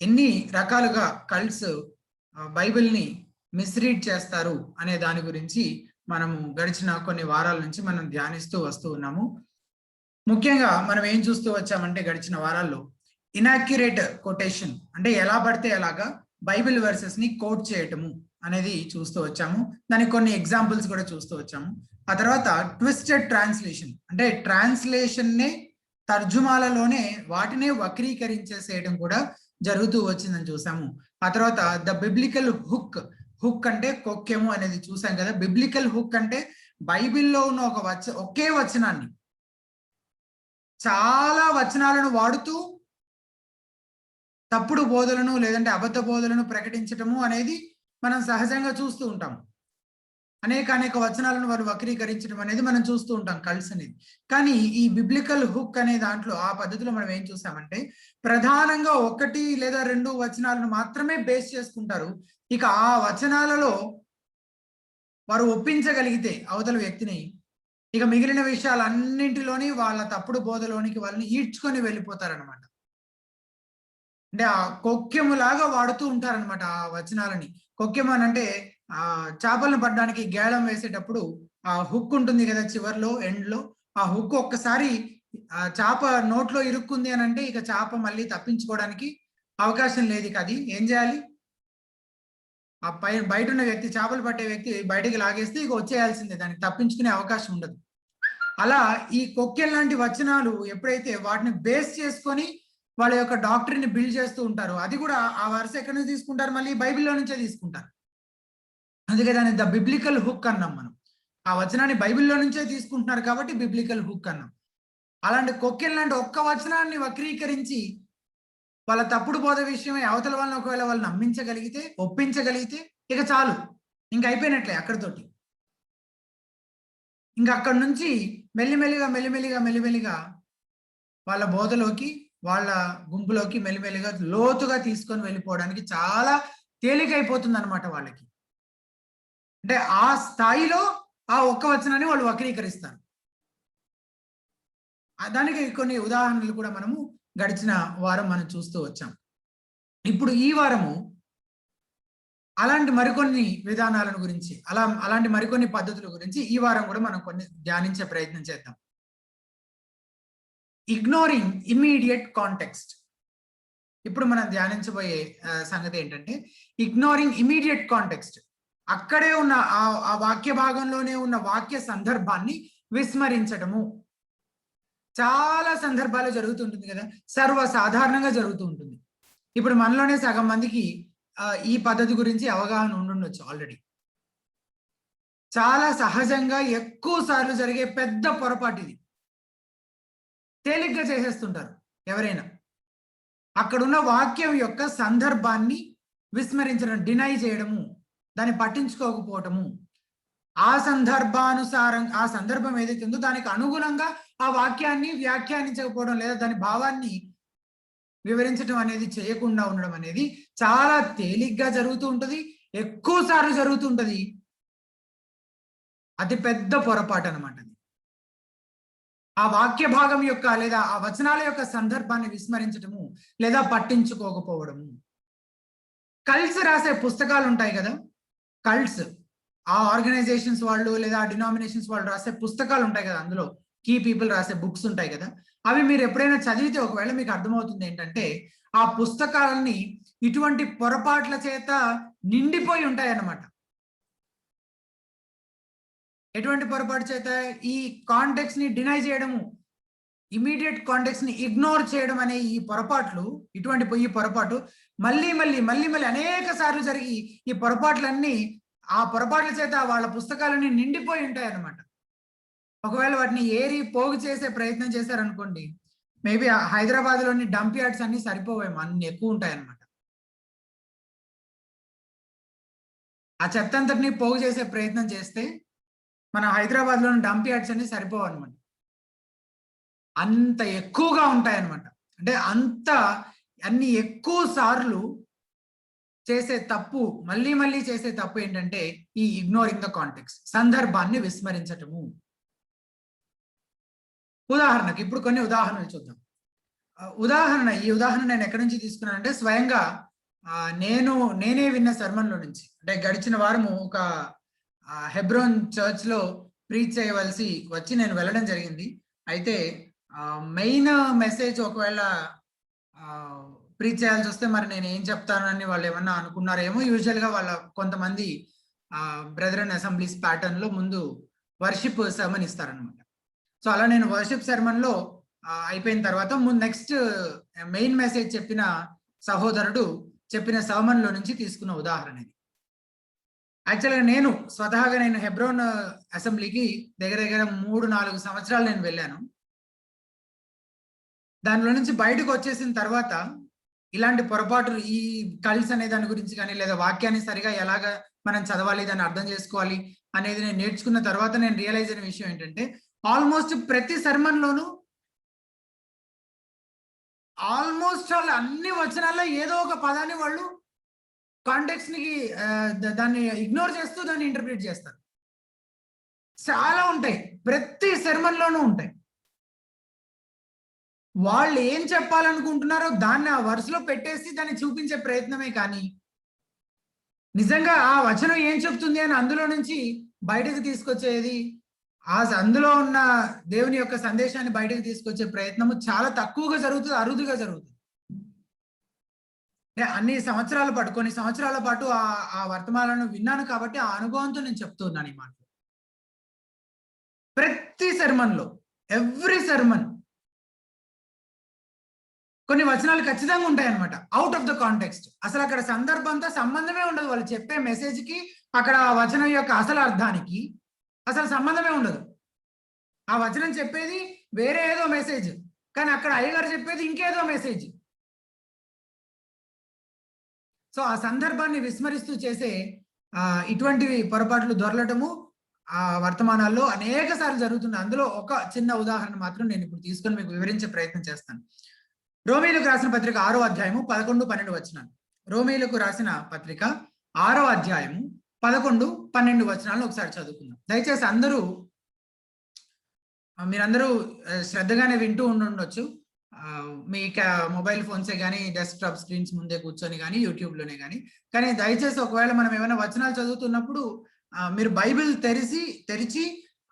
ఎన్ని రకాలుగా కల్ట్స్ బైబిల్ని మిస్రీడ్ చేస్తారు అనే దాని గురించి మనము గడిచిన కొన్ని వారాల నుంచి మనం ధ్యానిస్తూ వస్తూ ఉన్నాము. ముఖ్యంగా మనం ఏం చూస్తూ వచ్చామంటే గడిచిన వారాల్లో ఇనాక్యురేట్ కొటేషన్ అంటే ఎలా పడితే ఎలాగా బైబిల్ వర్సెస్ ని కోట్ చేయటము అనేది చూస్తూ వచ్చాము. దానికి కొన్ని ఎగ్జాంపుల్స్ కూడా చూస్తూ వచ్చాము. ఆ తర్వాత ట్విస్టెడ్ ట్రాన్స్లేషన్ అంటే ట్రాన్స్లేషన్ నే తర్జుమాలలోనే వాటినే వక్రీకరించేసేయడం కూడా జరుగుతూ వచ్చిందని చూసాము. ఆ తర్వాత ద బిబ్లికల్ హుక్, హుక్ అంటే కొక్కెము అనేది చూసాం కదా. బిబ్లికల్ హుక్ అంటే బైబిల్లో ఉన్న ఒకే వచనాన్ని చాలా వచనాలను వాడుతూ తప్పుడు బోధలను లేదంటే అబద్ధ బోధలను ప్రకటించటము అనేది మనం సహజంగా చూస్తూ ఉంటాం. అనేక వచనాలను వారు వక్రీకరించడం అనేది మనం చూస్తూ ఉంటాం కల్ట్స్ అనేది. కానీ ఈ బిబ్లికల్ హుక్ అనే దాంట్లో ఆ పద్ధతిలో మనం ఏం చూసామంటే ప్రధానంగా 1 లేదా 2 వచనాలను మాత్రమే బేస్ చేసుకుంటారు. ఇక ఆ వచనాలలో వారు ఒప్పించగలిగితే అవతల వ్యక్తిని, ఇక మిగిలిన విషయాలన్నింటిలోని వాళ్ళ తప్పుడు బోధలోనికి వాళ్ళని ఈడ్చుకొని వెళ్ళిపోతారనమాట. అంటే ఆ కొక్కెములాగా వాడుతూ ఉంటారనమాట ఆ వచనాలని. కొక్కెము అంటే చేపలను పట్టడానికి గేళం వేసేటప్పుడు ఆ హుక్ ఉంటుంది కదా చివర్లో ఎండ్లో. ఆ హుక్ ఒక్కసారి ఆ చేప నోట్లో ఇరుక్కుంది అని అంటే ఇక చేప మళ్ళీ తప్పించుకోవడానికి అవకాశం లేదు. ఇక అది ఏం చేయాలి? ఆ బయట ఉన్న వ్యక్తి, చేపలు పట్టే వ్యక్తి బయటికి లాగేస్తే ఇక వచ్చేయాల్సిందే, దానికి తప్పించుకునే అవకాశం ఉండదు. అలా ఈ కొక్కెం లాంటి వచనాలు ఎప్పుడైతే వాటిని బేస్ చేసుకొని వాళ్ళ యొక్క డాక్టరీని బిల్డ్ చేస్తూ ఉంటారు, అది కూడా ఆ వరుస ఎక్కడి నుంచి తీసుకుంటారు? మళ్ళీ బైబిల్లో నుంచే తీసుకుంటారు. అందుకే దాన్ని ద బిబ్లికల్ హుక్ అన్నాం మనం. ఆ వచనాన్ని బైబిల్లో నుంచే తీసుకుంటున్నారు కాబట్టి బిబ్లికల్ హుక్ అన్నాం. అలాంటి కొక్కెం లాంటి ఒక్క వచనాన్ని వక్రీకరించి వాళ్ళ తప్పుడు బోధ విషయమే అవతల వాళ్ళని ఒకవేళ వాళ్ళు నమ్మించగలిగితే, ఒప్పించగలిగితే ఇక చాలు, ఇంక అయిపోయినట్లే అక్కడితోటి. ఇంకా అక్కడి నుంచి మెల్లిమెల్లిగా వాళ్ళ బోధలోకి, వాళ్ళ గుంపులోకి మెల్లిమెల్లిగా లోతుగా తీసుకొని వెళ్ళిపోవడానికి చాలా తేలికైపోతుంది అనమాట వాళ్ళకి. అంటే ఆ స్థాయిలో ఆ ఒక్క వచనాన్ని వాళ్ళు వక్రీకరిస్తారు. దానికి కొన్ని ఉదాహరణలు కూడా మనము గడిచిన వారం మనం చూస్తూ వచ్చాం. ఇప్పుడు ఈ వారము అలాంటి మరికొన్ని విధానాలను గురించి, అలాంటి మరికొన్ని పద్ధతుల గురించి ఈ వారం కూడా మనం కొన్ని ధ్యానించే ప్రయత్నం చేద్దాం. Ignoring immediate context. ఇప్పుడు మనం ధ్యానించబోయే సంగతి ఏంటంటే ఇగ్నోరింగ్ ఇమ్మీడియట్ కాంటెక్స్ట్. అక్కడే ఉన్న ఆ వాక్య భాగంలోనే ఉన్న వాక్య సందర్భాన్ని విస్మరించటము చాలా సందర్భాలు జరుగుతుంటుంది కదా, సర్వసాధారణంగా జరుగుతూ ఉంటుంది. ఇప్పుడు మనలోనే సగం మందికి ఈ పద్ధతి గురించి అవగాహన ఉండుండొచ్చు ఆల్రెడీ. చాలా సహజంగా ఎక్కువ సార్లు జరిగే పెద్ద పొరపాటు ఇది. తేలిగ్గా చేసేస్తుంటారు ఎవరైనా. అక్కడున్న వాక్యం యొక్క సందర్భాన్ని విస్మరించడం, డినై చేయడము, దాన్ని పట్టించుకోకపోవటము, ఆ సందర్భానుసారం ఆ సందర్భం ఏదైతే ఉందో దానికి అనుగుణంగా ఆ వాక్యాన్ని వ్యాఖ్యానించకపోవడం లేదా దాని భావాన్ని వివరించడం అనేది చేయకుండా ఉండడం అనేది చాలా తేలిగ్గా జరుగుతూ ఉంటుంది, ఎక్కువ సార్లు జరుగుతూ ఉంటుంది. అతి పెద్ద పొరపాటు అనమాట. ఆ వాక్య భాగం యొక్క లేదా ఆ వచనాల యొక్క సందర్భాన్ని విస్మరించటము లేదా పట్టించుకోకపోవడము. కల్ట్స్ రాసే పుస్తకాలు ఉంటాయి కదా, కల్ట్స్ ఆ ఆర్గనైజేషన్స్ వాళ్ళు లేదా ఆ డినామినేషన్స్ వాళ్ళు రాసే పుస్తకాలు ఉంటాయి కదా, అందులో కీ పీపుల్ రాసే బుక్స్ ఉంటాయి కదా, అవి మీరు ఎప్పుడైనా చదివితే ఒకవేళ మీకు అర్థమవుతుంది ఏంటంటే ఆ పుస్తకాలని ఇటువంటి పొరపాట్ల చేత నిండిపోయి ఉంటాయి అన్నమాట. ఎటువంటి పొరపాటు చేత? ఈ కాంటెక్స్ట్ ని డినై చేయడము, ఇమీడియట్ కాంటెక్స్ట్ ని ఇగ్నోర్ చేయడం అనే ఈ పొరపాటు మళ్ళీ అనేక సార్లు జరిగి ఈ పొరపాట్లన్నీ ఆ పొరపాట్ల చేత వాళ్ళ పుస్తకాలన్నీ నిండిపోయి ఉంటాయి అన్నమాట. ఒకవేళ వాటిని ఏరి పోగు చేసే ప్రయత్నం చేశారనుకోండి, మేబీ హైదరాబాద్ లోని డంప్ యార్డ్స్ అన్ని సరిపోవేమో, అన్ని ఎక్కువ ఉంటాయి అన్నమాట. ఆ చెత్త అంతటిని పోగు చేసే ప్రయత్నం చేస్తే మన హైదరాబాద్ లోని డంప్ యార్డ్స్ అన్ని సరిపోవన్నమాట. అంత ఎక్కువగా ఉంటాయి అన్నమాట. అంటే అన్ని ఎక్కువ సార్లు చేసే తప్పు, మళ్ళీ చేసే తప్పు ఏంటంటే ఈ ఇగ్నోరింగ్ ద కాంటెక్స్ట్, సందర్భాన్ని విస్మరించటము. ఉదాహరణకి ఇప్పుడు కొన్ని ఉదాహరణలు చూద్దాం. ఈ ఉదాహరణ నేను ఎక్కడి నుంచి తీసుకున్నానంటే స్వయంగా నేనే విన్న సర్మన్‌లో నుంచి. అంటే గడిచిన వారము ఒక హెబ్రోన్ చర్చ్‌లో ప్రీచ్ చేయవలసి వచ్చి నేను వెళ్ళడం జరిగింది. అయితే మెయిన్ మెసేజ్ ఒకవేళ ప్రీచ్ చేయాల్సొస్తే మరి నేనేం చెప్తానని వాళ్ళేమన్నా అనుకున్నారేమో! యూజువల్‌గా కొంతమంది బ్రెదరన్ అసెంబ్లీస్ ప్యాటర్న్‌లో ముందు వర్షిప్ సెర్మన్ ఇస్తారనమాట. సో, అలా నేను వర్షిప్ సెర్మన్‌లో అయిపోయిన తర్వాత నెక్స్ట్ మెయిన్ మెసేజ్ చెప్పిన సహోదరుడు చెప్పిన సెర్మన్‌లో నుంచి తీసుకున్న ఉదాహరణ ఇది. యాక్చువల్‌గా స్వతహాగా నేను హెబ్రోన్ అసెంబ్లీకి దగ్గర దగ్గర 3, 4 సంవత్సరాలు నేను వెళ్ళాను. దానిలో నుంచి బయటకొచ్చేసిన తర్వాత ఇలాంటి పొరపాటులు ఈ కల్ట్స్ అనే దాని గురించి గాని, లేదా వాక్యాన్ని సరిగా ఎలాగా మనం చదవాలి, దాన్ని అర్థం చేసుకోవాలి అనేది నేను నేర్చుకున్న తర్వాత నేను రియలైజ్ అయిన విషయం ఏంటంటే, ఆల్మోస్ట్ ప్రతి సెర్మన్‌లోనూ ఆల్మోస్ట్ ఆల్ అన్ని వచనాల్లో ఏదో ఒక పదాన్ని వాళ్ళు కాంటెక్స్ట్‌ని దాన్ని ఇగ్నోర్ చేస్తూ దాన్ని ఇంటర్ప్రిట్ చేస్తారు. చాలా ఉంటాయి. ప్రతి సెర్మన్‌లోనూ ఉంటాయి. వాళ్ళు ఏం చెప్పాలనుకుంటున్నారో దాన్ని ఆ వరుసలో పెట్టేసి దాన్ని చూపించే ప్రయత్నమే కానీ, నిజంగా ఆ వచనం ఏం చెప్తుంది అని అందులో నుంచి బయటకు తీసుకొచ్చేది, అందులో ఉన్న దేవుని యొక్క సందేశాన్ని బయటకు తీసుకొచ్చే ప్రయత్నము చాలా తక్కువగా జరుగుతది, అరుదుగా జరుగుతుంది. అన్ని సంవత్సరాల పాటు, కొన్ని సంవత్సరాల పాటు ఆ వర్తమానాలను విన్నాను కాబట్టి ఆ అనుభవంతో నేను చెప్తున్నాను ఈ మాట. ప్రతి సెర్మన్‌లో, ఎవ్రీ సెర్మన్ కొన్ని వచనాలు ఖచ్చితంగా ఉంటాయన్నమాట. Out of the context. అసలు అక్కడ సందర్భంతో సంబంధమే ఉండదు. వాళ్ళు చెప్పే మెసేజ్‌కి అక్కడ ఆ వచనం యొక్క అసలు అర్థానికి అసలు సంబంధమే ఉండదు. ఆ వచనం చెప్పేది వేరే ఏదో మెసేజ్. కానీ అక్కడ అయ్యగారు చెప్పేది ఇంకేదో మెసేజ్. సో, ఆ సందర్భాన్ని విస్మరిస్తూ చేసే ఇటువంటివి పొరపాట్లు దొర్లటము వర్తమానాల్లో అనేక సార్లు జరుగుతుంది. అందులో ఒక చిన్న ఉదాహరణ మాత్రం నేను ఇప్పుడు తీసుకొని మీకు వివరించే ప్రయత్నం చేస్తాను. రోమీయులకు రాసిన పత్రిక 6వ అధ్యాయము 11, 12 వచనాలు. రోమీయులకు రాసిన పత్రిక 6వ అధ్యాయము 11, 12 వచనాలను ఒకసారి చదువుకుందాం. దయచేసి మీరందరూ శ్రద్ధగానే వింటూ ఉండుండొచ్చు. మీ మొబైల్ ఫోన్సే గానీ, డెస్క్‌టాప్ స్క్రీన్స్ ముందే కూర్చొని గానీ, యూట్యూబ్‌లోనే గానీ. కానీ దయచేసి ఒకవేళ మనం ఏమైనా వచనాలు చదువుతున్నప్పుడు మీరు బైబిల్ తెరిచి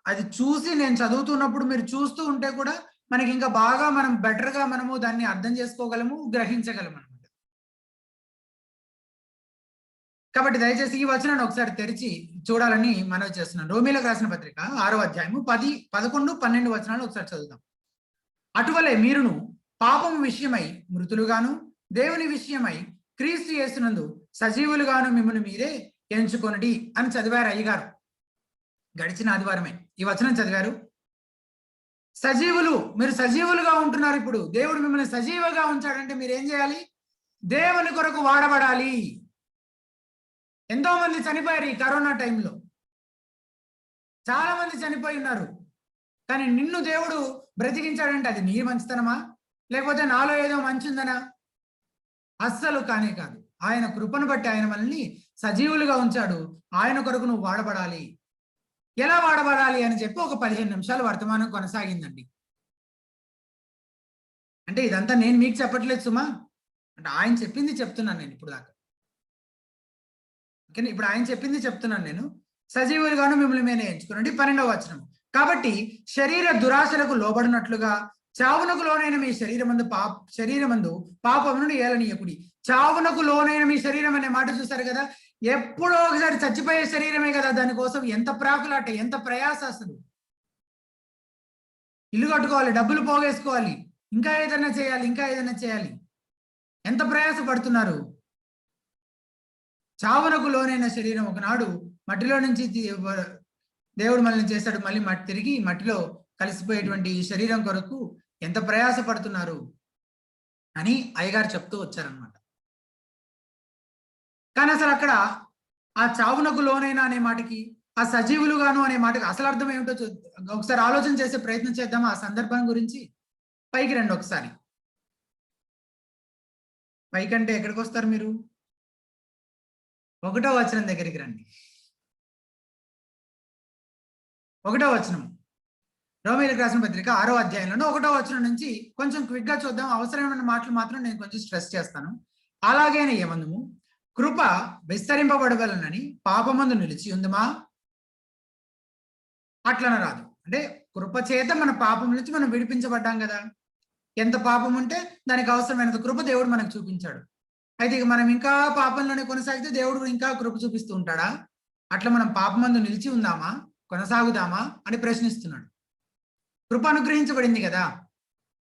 అది చూసి నేను చదువుతున్నప్పుడు మీరు చూస్తూ ఉంటే కూడా మనకింకా బాగా మనం బెటర్‌గా మనము దాన్ని అర్థం చేసుకోగలము, గ్రహించగలమనమాట. కాబట్టి దయచేసి ఈ వచనాన్ని ఒకసారి తెరిచి చూడాలని మనవి చేస్తున్నాను. రోమీయులకు రాసిన పత్రిక 6వ అధ్యాయము 10, 11, 12 వచనాలు ఒకసారి చదువుదాం. అటువలే మీరును పాపము విషయమై మృతులుగాను, దేవుని విషయమై క్రీస్తు యేసునందు సజీవులుగాను మిమ్మల్ని మీరే ఎంచుకొనుడి అని చదివారు అయ్యగారు. గడిచిన ఆదివారమే ఈ వచనం చదివారు. మీరు సజీవులుగా ఉంటున్నారు ఇప్పుడు. దేవుడు మిమ్మల్ని సజీవంగా ఉంచాడంటే మీరేం చేయాలి? దేవుని కొరకు వాడబడాలి. ఎంతో మంది చనిపోయారు ఈ కరోనా టైంలో. చాలా మంది చనిపోయి ఉన్నారు. కానీ నిన్ను దేవుడు బ్రతికించాడంటే అది నీ మంచితనమా? లేకపోతే నాలో ఏదో మంచి ఉందనా? అస్సలు కానే కాదు. ఆయన కృపను బట్టి ఆయన మనల్ని సజీవులుగా ఉంచాడు. ఆయన కొరకు నువ్వు వాడబడాలి. ఎలా వాడబడాలి అని చెప్పి ఒక 15 నిమిషాలు వర్తమానం కొనసాగిందండి. అంటే ఇదంతా నేను మీకు చెప్పట్లేదు సుమా. అంటే ఆయన చెప్పింది చెప్తున్నాను నేను ఇప్పుడు దాకా. ఓకేనా? ఇప్పుడు ఆయన చెప్పింది చెప్తున్నాను నేను. సజీవులుగాను మిమ్మల్ని మీరే ఎంచుకోనండి. 12వ వచనం. కాబట్టి శరీర దురాశలకు లోబడినట్లుగా చావునకు లోనైన మీ శరీరమందు పాపమును ఏలనీయకుడి. చావునకు లోనైన మీ శరీరం అనే మాట చూసారు కదా? ఎప్పుడో ఒకసారి చచ్చిపోయే శరీరమే కదా! దానికోసం ఎంత ప్రాకులాట, ఎంత ప్రయాస అసలు. ఇల్లు కట్టుకోవాలి, డబ్బులు పోగేసుకోవాలి, ఇంకా ఏదైనా చేయాలి. ఎంత ప్రయాస పడుతున్నారు. చావునకు లోనైన శరీరం ఒకనాడు మట్టిలో నుంచి దేవుడు మనల్ని చేశాడు. మళ్ళీ తిరిగి మట్టిలో కలిసిపోయేటువంటి ఈ శరీరం కొరకు ఎంత ప్రయాస పడుతున్నారు అని అయ్యగారు చెప్తూ వచ్చారనమాట. కానీ అసలు అక్కడ ఆ చావునకు లోనైనా అనే మాటకి, ఆ సజీవులుగాను అనే మాటకి అసలు అర్థం ఏమిటో ఒకసారి ఆలోచన చేసే ప్రయత్నం చేద్దామా ఆ సందర్భం గురించి? పైకి రండి ఒకసారి. పైకంటే ఎక్కడికి వస్తారు మీరు? 1వ వచనం దగ్గరికి రండి. 1వ వచనం. రోమీయులకు రాసిన పత్రిక 6వ అధ్యాయంలోనూ 1వ వచనం నుంచి కొంచెం క్విక్ గా చూద్దాం. అవసరమైన మాటలు మాత్రం నేను కొంచెం స్ట్రెస్ చేస్తాను. అలాగైనా ఏమందుము, కృప విస్తరింపబడవలనని పాపమందు నిలిచి ఉందమా? అట్లన రాదు. అంటే కృప చేత మన పాపం నుంచి మనం విడిపించబడ్డాం కదా. ఎంత పాపం ఉంటే దానికి అవసరమైనంత కృప దేవుడు మనకు చూపించాడు. అయితే ఇక మనం ఇంకా పాపంలోనే కొనసాగితే దేవుడు ఇంకా కృప చూపిస్తూ ఉంటాడా? అట్లా మనం పాపమందు నిలిచి ఉందామా, కొనసాగుదామా అని ప్రశ్నిస్తున్నాడు. కృప అనుగ్రహించబడింది కదా,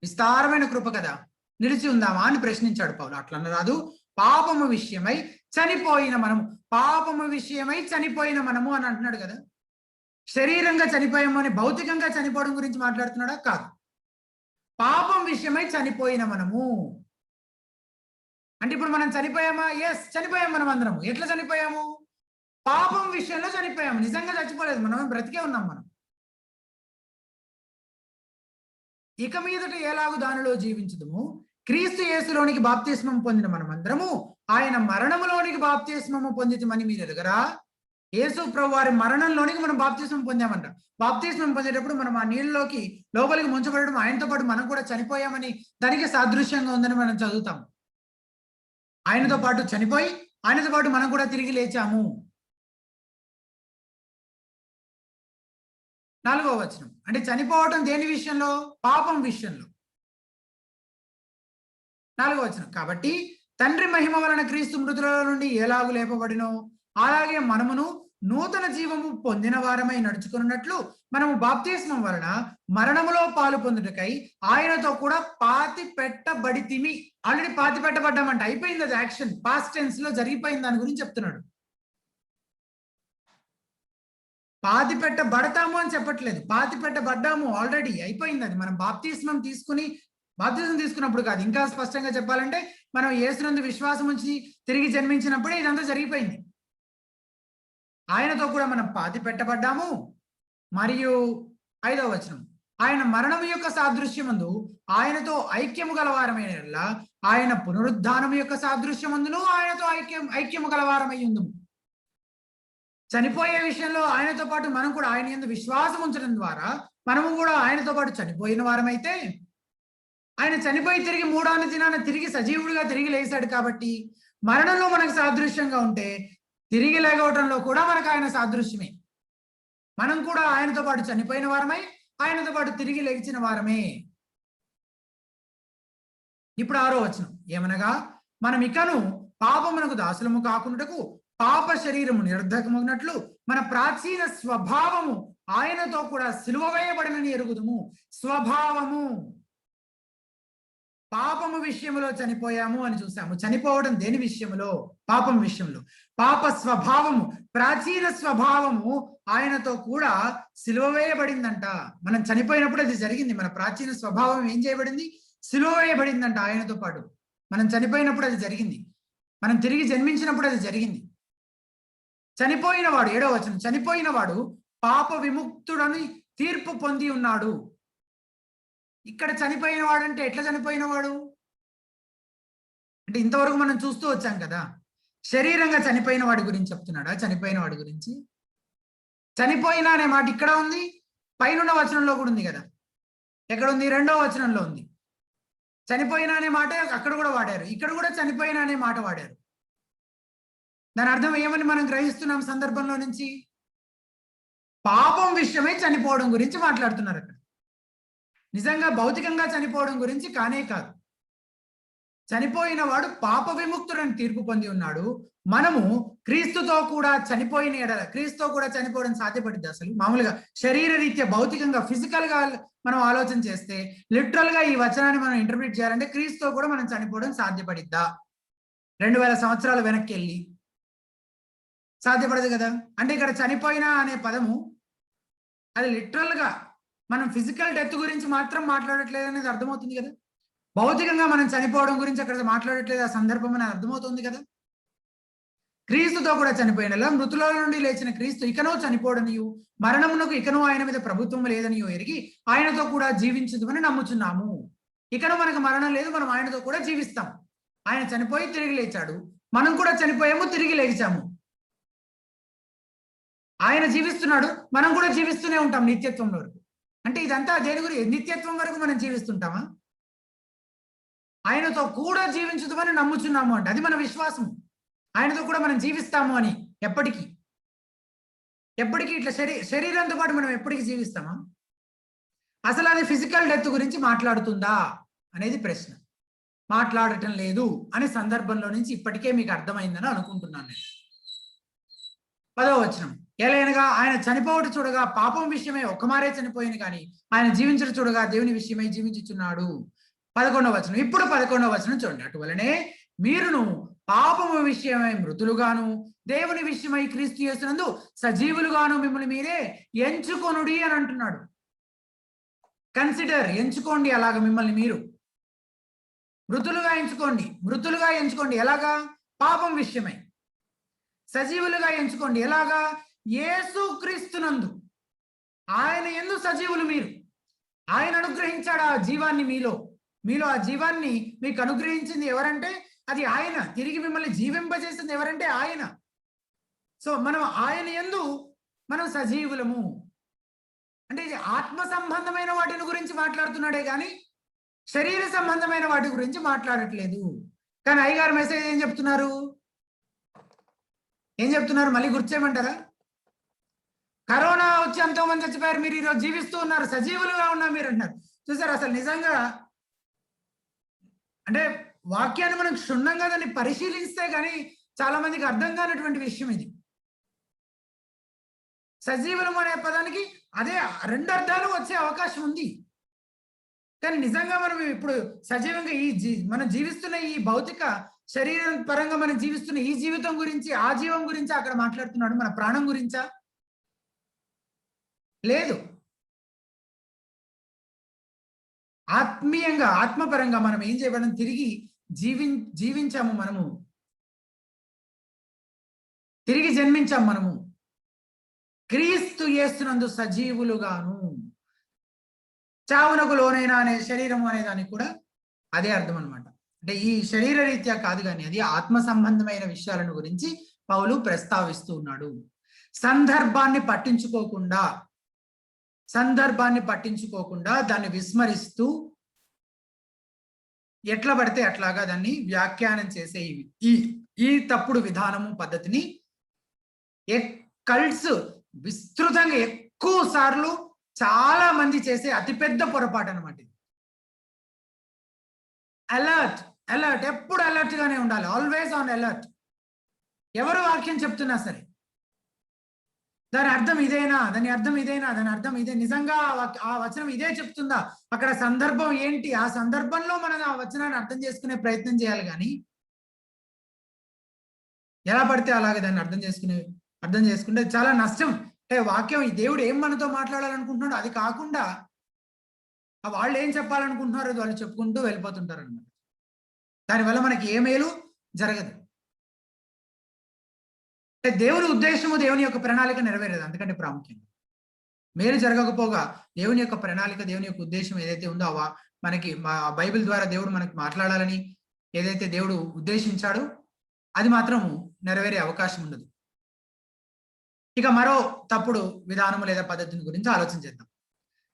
విస్తారమైన కృప కదా, నిలిచి ఉందామా అని ప్రశ్నించాడు పౌలు. అట్లన్న రాదు. పాపము విషయమై చనిపోయిన మనము, పాపము విషయమై చనిపోయిన మనము అని అంటున్నాడు కదా. శరీరంగా చనిపోయాము అని భౌతికంగా చనిపోవడం గురించి మాట్లాడుతున్నాడా? కాదు. పాపం విషయమై చనిపోయిన మనము అంటే ఇప్పుడు మనం చనిపోయామా? ఎస్, చనిపోయాం. మనం అందరము ఎట్లా చనిపోయాము? పాపం విషయంలో చనిపోయాము. నిజంగా చచ్చిపోలేదు, మనం బ్రతికే ఉన్నాం. మనం ఇక మీదట ఎలాగూ దానిలో జీవించుదుము, క్రీస్తు యేసులోనికి బాప్తిస్మం పొందిన మనమందరము ఆయన మరణములోనికి బాప్తిస్మము పొందితమని మీరు ఎరుగరా? యేసు ప్రభు వారి మరణంలోనికి మనం బాప్తిస్మం పొందామంట. బాప్తిస్మం పొందేటప్పుడు మనం ఆ నీళ్ళలోకి లోపలికి ముంచబడడం, ఆయనతో పాటు మనం కూడా చనిపోయామని దానికి సాదృశ్యంగా ఉందని మనం చదువుతాం. ఆయనతో పాటు చనిపోయి ఆయనతో పాటు మనం కూడా తిరిగి లేచాము. 4వ వచనం అంటే చనిపోవటం దేని విషయంలో? పాపం విషయంలో. 4వ వచనం కాబట్టి తండ్రి మహిమ వలన క్రీస్తు మృతులలో నుండి ఎలాగు లేపబడినో అలాగే మనమును నూతన జీవము పొందిన వారమై నడుచుకున్నట్లు మనము బాప్తిస్మం వలన మరణములో పాలు పొందుటకై ఆయనతో కూడా పాతి పెట్టబడితిమి. ఆల్రెడీ పాతి పెట్టబడ్డామంట, అయిపోయింది. అది యాక్షన్, పాస్ట్ టెన్స్ లో జరిగిపోయింది. దాని గురించి చెప్తున్నాడు. పాతి పెట్టబడతాము అని చెప్పట్లేదు, పాతి పెట్టబడ్డాము, ఆల్రెడీ అయిపోయింది. అది మనం బాప్తిస్మం తీసుకున్నప్పుడు కాదు, ఇంకా స్పష్టంగా చెప్పాలంటే మనం యేసునందు విశ్వాసం ఉంచి తిరిగి జన్మించినప్పుడే ఇదంతా జరిగిపోయింది. ఆయనతో కూడా మనం పాతి పెట్టబడ్డాము. మరియు 5వ వచనం ఆయన మరణం యొక్క సాదృశ్యమందు ఆయనతో ఐక్యము గలవారమైన ఆయన పునరుద్ధానం యొక్క సాదృశ్యమందును ఆయనతో ఐక్యము గలవారమై ఉందుము. చనిపోయే విషయంలో ఆయనతో పాటు మనం కూడా ఆయన యందు విశ్వాసం ఉంచడం ద్వారా మనము కూడా ఆయనతో పాటు చనిపోయిన వారమైతే, ఆయన చనిపోయి తిరిగి 3వ దినాన తిరిగి సజీవుడిగా తిరిగి లేచాడు కాబట్టి మరణంలో మనకు సాదృశ్యంగా ఉంటే తిరిగి లేగవటంలో కూడా మనకు ఆయన సాదృశ్యమే. మనం కూడా ఆయనతో పాటు చనిపోయిన వారమై ఆయనతో పాటు తిరిగి లేచిన వారమే. ఇప్పుడు 6వ వచనం ఏమనగా మనం ఇకను పాపమునకు దాసులము కాకుండాకు పాప శరీరము నిరర్ధకమగినట్లు మన ప్రాచీన స్వభావము ఆయనతో కూడా సిలువ వేయబడినని ఎరుగుదుము. స్వభావము, పాపము విషయంలో చనిపోయాము అని చూసాము. చనిపోవడం దేని విషయంలో? పాపం విషయంలో. పాప స్వభావము, ప్రాచీన స్వభావము ఆయనతో కూడా సిలువ వేయబడిందంట. మనం చనిపోయినప్పుడు అది జరిగింది. మన ప్రాచీన స్వభావం ఏం చేయబడింది? సిలువ వేయబడిందంట ఆయనతో పాటు. మనం చనిపోయినప్పుడు అది జరిగింది. మనం తిరిగి జన్మించినప్పుడు అది జరిగింది. చనిపోయిన వాడు, 7వ వచనం, చనిపోయిన వాడు పాప విముక్తుడని తీర్పు పొంది ఉన్నాడు. ఇక్కడ చనిపోయిన వాడు అంటే ఎట్లా చనిపోయిన వాడు అంటే ఇంతవరకు మనం చూస్తూ వచ్చాం కదా, శరీరంగా చనిపోయిన వాడి గురించి చెప్తున్నాడా? చనిపోయిన వాడి గురించి. చనిపోయిన అనే మాట ఇక్కడ ఉంది, పైన వచనంలో కూడా ఉంది కదా. ఎక్కడ ఉంది? 2వ వచనంలో ఉంది. చనిపోయిన అనే మాట అక్కడ కూడా వాడారు, ఇక్కడ కూడా చనిపోయిన అనే మాట వాడారు. దాని అర్థం ఏమని మనం గ్రహిస్తున్నాం సందర్భంలో నుంచి? పాపం విషయమై చనిపోవడం గురించి మాట్లాడుతున్నారు అక్కడ. నిజంగా భౌతికంగా చనిపోవడం గురించి కానే కాదు. చనిపోయిన వాడు పాప విముక్తుడని తీర్పు పొంది ఉన్నాడు. మనము క్రీస్తుతో కూడా చనిపోయిన ఎడల, క్రీస్తుతో కూడా చనిపోవడం సాధ్యపడింది. అసలు మామూలుగా శరీర రీత్యా భౌతికంగా ఫిజికల్ గా మనం ఆలోచన చేస్తే, లిటరల్ గా ఈ వచనాన్ని మనం ఇంటర్ప్రిట్ చేయాలంటే క్రీస్తుతో కూడా మనం చనిపోవడం సాధ్యపడిద్దా? 2000 సంవత్సరాల వెనక్కి వెళ్ళి సాధ్యపడదు కదా. అంటే ఇక్కడ చనిపోయినా అనే పదము అది లిటరల్ గా మనం ఫిజికల్ డెత్ గురించి మాత్రం మాట్లాడట్లేదు అనేది అర్థమవుతుంది కదా. భౌతికంగా మనం చనిపోవడం గురించి అక్కడ మాట్లాడట్లేదు ఆ సందర్భం అని అర్థమవుతుంది కదా. క్రీస్తుతో కూడా చనిపోయినలా మృతుల నుండి లేచిన క్రీస్తు ఇకనో చనిపోవడనియు మరణమునకు ఇకనో ఆయన మీద ప్రభుత్వం లేదనియో ఎరిగి ఆయనతో కూడా జీవించుదామని నమ్ముచున్నాము. ఇకనో మనకు మరణం లేదు, మనం ఆయనతో కూడా జీవిస్తాం. ఆయన చనిపోయి తిరిగి లేచాడు, మనం కూడా చనిపోయాము, తిరిగి లేచాము. ఆయన జీవిస్తున్నాడు, మనం కూడా జీవిస్తూనే ఉంటాం నిత్యత్వంలో వరకు. అంటే ఇదంతా దేని గురించి? నిత్యత్వం వరకు మనం జీవిస్తుంటామా? ఆయనతో కూడా జీవించుదామని నమ్ముచున్నాము అంటే అది మన విశ్వాసం. ఆయనతో కూడా మనం జీవిస్తాము అని ఎప్పటికీ. ఎప్పటికీ ఇట్లా శరీరంతో పాటు మనం ఎప్పటికీ జీవిస్తామా? అసలు అది ఫిజికల్ డెత్ గురించి మాట్లాడుతుందా అనేది ప్రశ్న. మాట్లాడటం లేదు అనే సందర్భంలో నుంచి ఇప్పటికే మీకు అర్థమైందని అనుకుంటున్నాను నేను. 10వ వచనం, ఎలయనగా ఆయన చనిపోవట చూడగా పాపం విషయమై ఒక్కమారే చనిపోయింది కానీ ఆయన జీవించడం చూడగా దేవుని విషయమై జీవించుచున్నాడు. 11వ వచనం, ఇప్పుడు 11వ వచనం చూడండి. అటువలనే మీరును పాపము విషయమై మృతులుగాను దేవుని విషయమై క్రీస్తు యేసునందు సజీవులుగాను మిమ్మల్ని మీరే ఎంచుకొనుడి అని అంటున్నాడు. కన్సిడర్, ఎంచుకోండి అలాగ మిమ్మల్ని మీరు. మృతులుగా ఎంచుకోండి. ఎలాగా? పాపం విషయమై. సజీవులుగా ఎంచుకోండి. ఎలాగా? యేసు క్రీస్తునందు. ఆయన యందు సజీవులు మీరు. ఆయన అనుగ్రహించాడు ఆ జీవాన్ని మీలో ఆ జీవాన్ని మీకు అనుగ్రహించింది ఎవరంటే అది ఆయన. తిరిగి మిమ్మల్ని జీవింపజేసింది ఎవరంటే ఆయన. సో మనం ఆయన యందు మనం సజీవులము అంటే ఇది ఆత్మ సంబంధమైన వాటిని గురించి మాట్లాడుతున్నాడే కానీ శరీర సంబంధమైన వాటి గురించి మాట్లాడట్లేదు. కానీ అయ్యగారు మెసేజ్ ఏం చెప్తున్నారు? మళ్ళీ గుర్తు చేయమంటారా? కరోనా వచ్చి ఎంతో మంది చచ్చిపోయారు, మీరు ఈరోజు జీవిస్తూ ఉన్నారు, సజీవులుగా ఉన్నారు మీరు అంటున్నారు. చూసారు? అసలు నిజంగా అంటే వాక్యాన్ని మనం క్షుణ్ణంగా దాన్ని పరిశీలిస్తే కానీ చాలా మందికి అర్థం కానటువంటి విషయం ఇది. సజీవులం అనే పదానికి అదే 2 అర్థాలు వచ్చే అవకాశం ఉంది. కానీ నిజంగా మనం ఇప్పుడు సజీవంగా మనం జీవిస్తున్న ఈ భౌతిక శరీరం పరంగా మనం జీవిస్తున్న ఈ జీవితం గురించి, ఆ జీవం గురించి అక్కడ మాట్లాడుతున్నాడు. మన ప్రాణం గురించా? లేదు. ఆత్మీయంగా, ఆత్మపరంగా మనం ఏం చేయబడం? తిరిగి జీవించాము మనము, తిరిగి జన్మించాము మనము. క్రీస్తు యేసునందు సజీవులుగాను. చావునకు లోనైనా అనే శరీరము అనే దానికి కూడా అదే అర్థం అనమాట. అంటే ఈ శరీర రీత్యా కాదు కానీ అది ఆత్మ సంబంధమైన విషయాలను గురించి పౌలు ప్రస్తావిస్తూ ఉన్నాడు. సందర్భాన్ని పట్టించుకోకుండా దాన్ని విస్మరిస్తూ ఎట్లా పడితే అట్లాగా దాన్ని వ్యాఖ్యానం చేసే ఈ తప్పుడు విధానము పద్ధతిని కల్ట్స్ విస్తృతంగా ఎక్కువ సార్లు చాలా మంది చేసే అతిపెద్ద పొరపాటు అనమాట. అలర్ట్, ఎప్పుడు అలర్ట్ గానే ఉండాలి, ఆల్వేస్ ఆన్ అలర్ట్. ఎవరు వాక్యం చెప్తున్నా సరే దాని అర్థం ఇదేనా, దాని అర్థం ఇదే, నిజంగా ఆ వచనం ఇదే చెప్తుందా, అక్కడ సందర్భం ఏంటి, ఆ సందర్భంలో మనం ఆ వచనాన్ని అర్థం చేసుకునే ప్రయత్నం చేయాలి. కానీ ఎలా పడితే అలాగే దాన్ని అర్థం చేసుకుంటే చాలా నష్టం. అంటే వాక్యం దేవుడు ఏం మనతో మాట్లాడాలనుకుంటున్నాడో అది కాకుండా వాళ్ళు ఏం చెప్పాలనుకుంటున్నారో వాళ్ళు చెప్పుకుంటూ వెళ్ళిపోతుంటారు అన్నమాట. దానివల్ల మనకి ఏ మేలు జరగదు. అంటే దేవుని ఉద్దేశము, దేవుని యొక్క ప్రణాళిక నెరవేరదు. అందుకంటే ప్రాముఖ్యంగా మేలు జరగకపోగా దేవుని యొక్క ప్రణాళిక, దేవుని యొక్క ఉద్దేశం ఏదైతే ఉందో మనకి బైబిల్ ద్వారా దేవుడు మనకి మాట్లాడాలని ఏదైతే దేవుడు ఉద్దేశించాడో అది మాత్రము నెరవేరే అవకాశం ఉండదు. ఇక మరో తప్పుడు విధానము లేదా పద్ధతిని గురించి ఆలోచన చేద్దాం.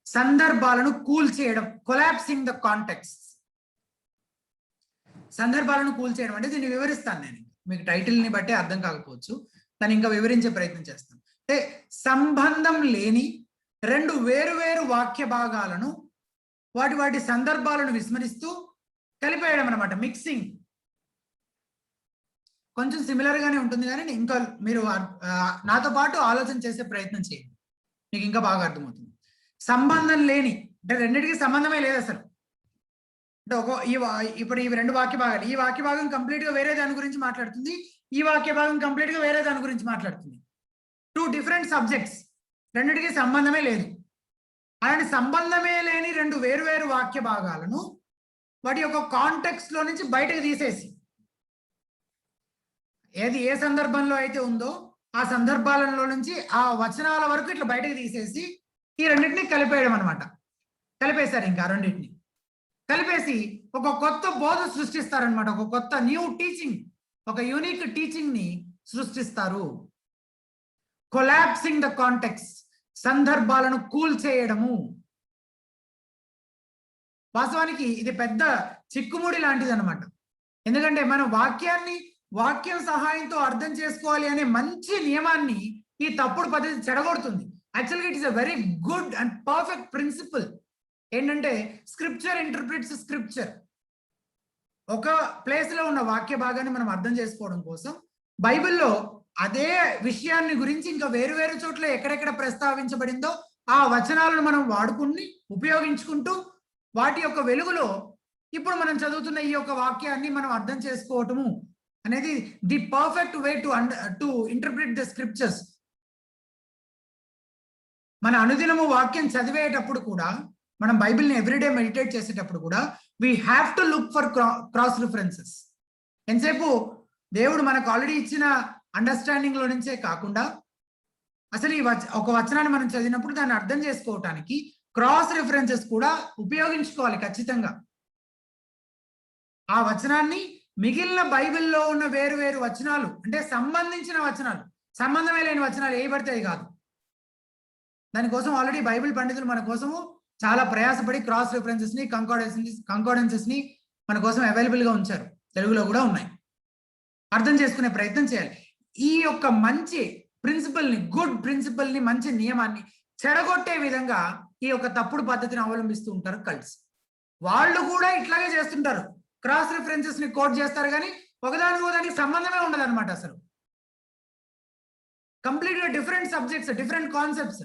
సందర్భాలను కూల్చేయడం, కొలాప్సింగ్ ద కాంటెక్స్ట్. సందర్భాలను కూల్చేయడం అంటే దీన్ని వివరిస్తాను నేను. మీకు టైటిల్ని బట్టి అర్థం కాకపోవచ్చు, దాన్ని ఇంకా వివరించే ప్రయత్నం చేస్తాను. అంటే సంబంధం లేని 2 వేరు వాక్య భాగాలను వాటి సందర్భాలను విస్మరిస్తూ కలిపేయడం అనమాట. మిక్సింగ్ కొంచెం సిమిలర్ గానే ఉంటుంది కానీ ఇంకా మీరు నాతో పాటు ఆలోచన చేసే ప్రయత్నం చేయండి, మీకు ఇంకా బాగా అర్థమవుతుంది. సంబంధం లేని అంటే రెండింటికి సంబంధమే లేదు అసలు. అంటే ఇప్పుడు ఈ 2 వాక్య భాగాలు, ఈ వాక్య భాగం కంప్లీట్ గా వేరే దాని గురించి మాట్లాడుతుంది, ఈ వాక్య భాగం కంప్లీట్ గా వేరే దాని గురించి మాట్లాడుతుంది. 2 డిఫరెంట్ సబ్జెక్ట్స్, రెండింటికి సంబంధమే లేదు. అలాంటి సంబంధమే లేని 2 వేరు వాక్య భాగాలను వాటి యొక్క కాంటెక్స్ట్ లో నుంచి బయటకు తీసేసి ఏ సందర్భంలో అయితే ఉందో ఆ సందర్భాలలో నుంచి ఆ వచనాల వరకు ఇట్లా బయటకు తీసేసి ఈ రెండింటిని కలిపేయడం అనమాట. కలిపేశారు. ఇంకా రెండింటిని కలిపేసి ఒక కొత్త బోధ సృష్టిస్తారనమాట. ఒక కొత్త న్యూ టీచింగ్, ఒక యూనిక్ టీచింగ్ ని సృష్టిస్తారు. కొలాప్సింగ్ ద కాంటెక్స్ట్, సందర్భాలను కూల్చేయడము. వాస్తవానికి ఇది పెద్ద చిక్కుముడి లాంటిది అనమాట. ఎందుకంటే మనం వాక్యం సహాయంతో అర్థం చేసుకోవాలి అనే మంచి నియమాన్ని ఈ తప్పుడు పద్ధతి చెడగొడుతుంది. యాక్చువల్గా it is a very good and perfect principle. ఏంటంటే స్క్రిప్చర్ ఇంటర్ప్రిట్స్ స్క్రిప్చర్. ఒక ప్లేస్ లో ఉన్న వాక్య భాగాన్ని మనం అర్థం చేసుకోవడం కోసం బైబిల్లో అదే విషయాన్ని గురించి ఇంకా వేరు వేరు చోట్ల ఎక్కడెక్కడ ప్రస్తావించబడిందో ఆ వచనాలను మనం వాడుకుని ఉపయోగించుకుంటూ వాటి యొక్క వెలుగులో ఇప్పుడు మనం చదువుతున్న ఈ యొక్క వాక్యాన్ని మనం అర్థం చేసుకోవటము అనేది the perfect way to interpret the scriptures. మన అనుదినము వాక్యం చదివేటప్పుడు కూడా, మనం బైబిల్ని ఎవ్రీడే మెడిటేట్ చేసేటప్పుడు కూడా we have to look for cross references. ఎంతసేపు దేవుడు మనకు ఆల్రెడీ ఇచ్చిన అండర్స్టాండింగ్ లో నుంచే కాకుండా అసలు ఒక వచనాన్ని మనం చదివినప్పుడు దాన్ని అర్థం చేసుకోవటానికి క్రాస్ రిఫరెన్సెస్ కూడా ఉపయోగించుకోవాలి ఖచ్చితంగా. ఆ వచనాన్ని మిగిలిన బైబిల్లో ఉన్న వేరు వేరు వచనాలు, అంటే సంబంధించిన వచనాలు, సంబంధమే లేని వచనాలు ఏ పడితే కాదు. దానికోసం ఆల్రెడీ బైబిల్ పండితులు మన కోసము చాలా ప్రయాసపడి క్రాస్ రిఫరెన్సెస్ ని కంకార్డెన్సెస్ ని మన కోసం అవైలబుల్ గా ఉంచారు. తెలుగులో కూడా ఉన్నాయి. అర్థం చేసుకునే ప్రయత్నం చేయాలి. ఈ యొక్క మంచి ప్రిన్సిపల్ ని, గుడ్ ప్రిన్సిపల్ ని, మంచి నియమాన్ని చెడగొట్టే విధంగా ఈ యొక్క తప్పుడు పద్ధతిని అవలంబిస్తూ ఉంటారు కల్ట్స్. వాళ్ళు కూడా ఇట్లాగే చేస్తుంటారు. క్రాస్ రిఫరెన్సెస్ ని కోట్ చేస్తారు, కానీ ఒకదానికి సంబంధమే ఉండదు అనమాట. అసలు కంప్లీట్ గా డిఫరెంట్ సబ్జెక్ట్స్, డిఫరెంట్ కాన్సెప్ట్స్.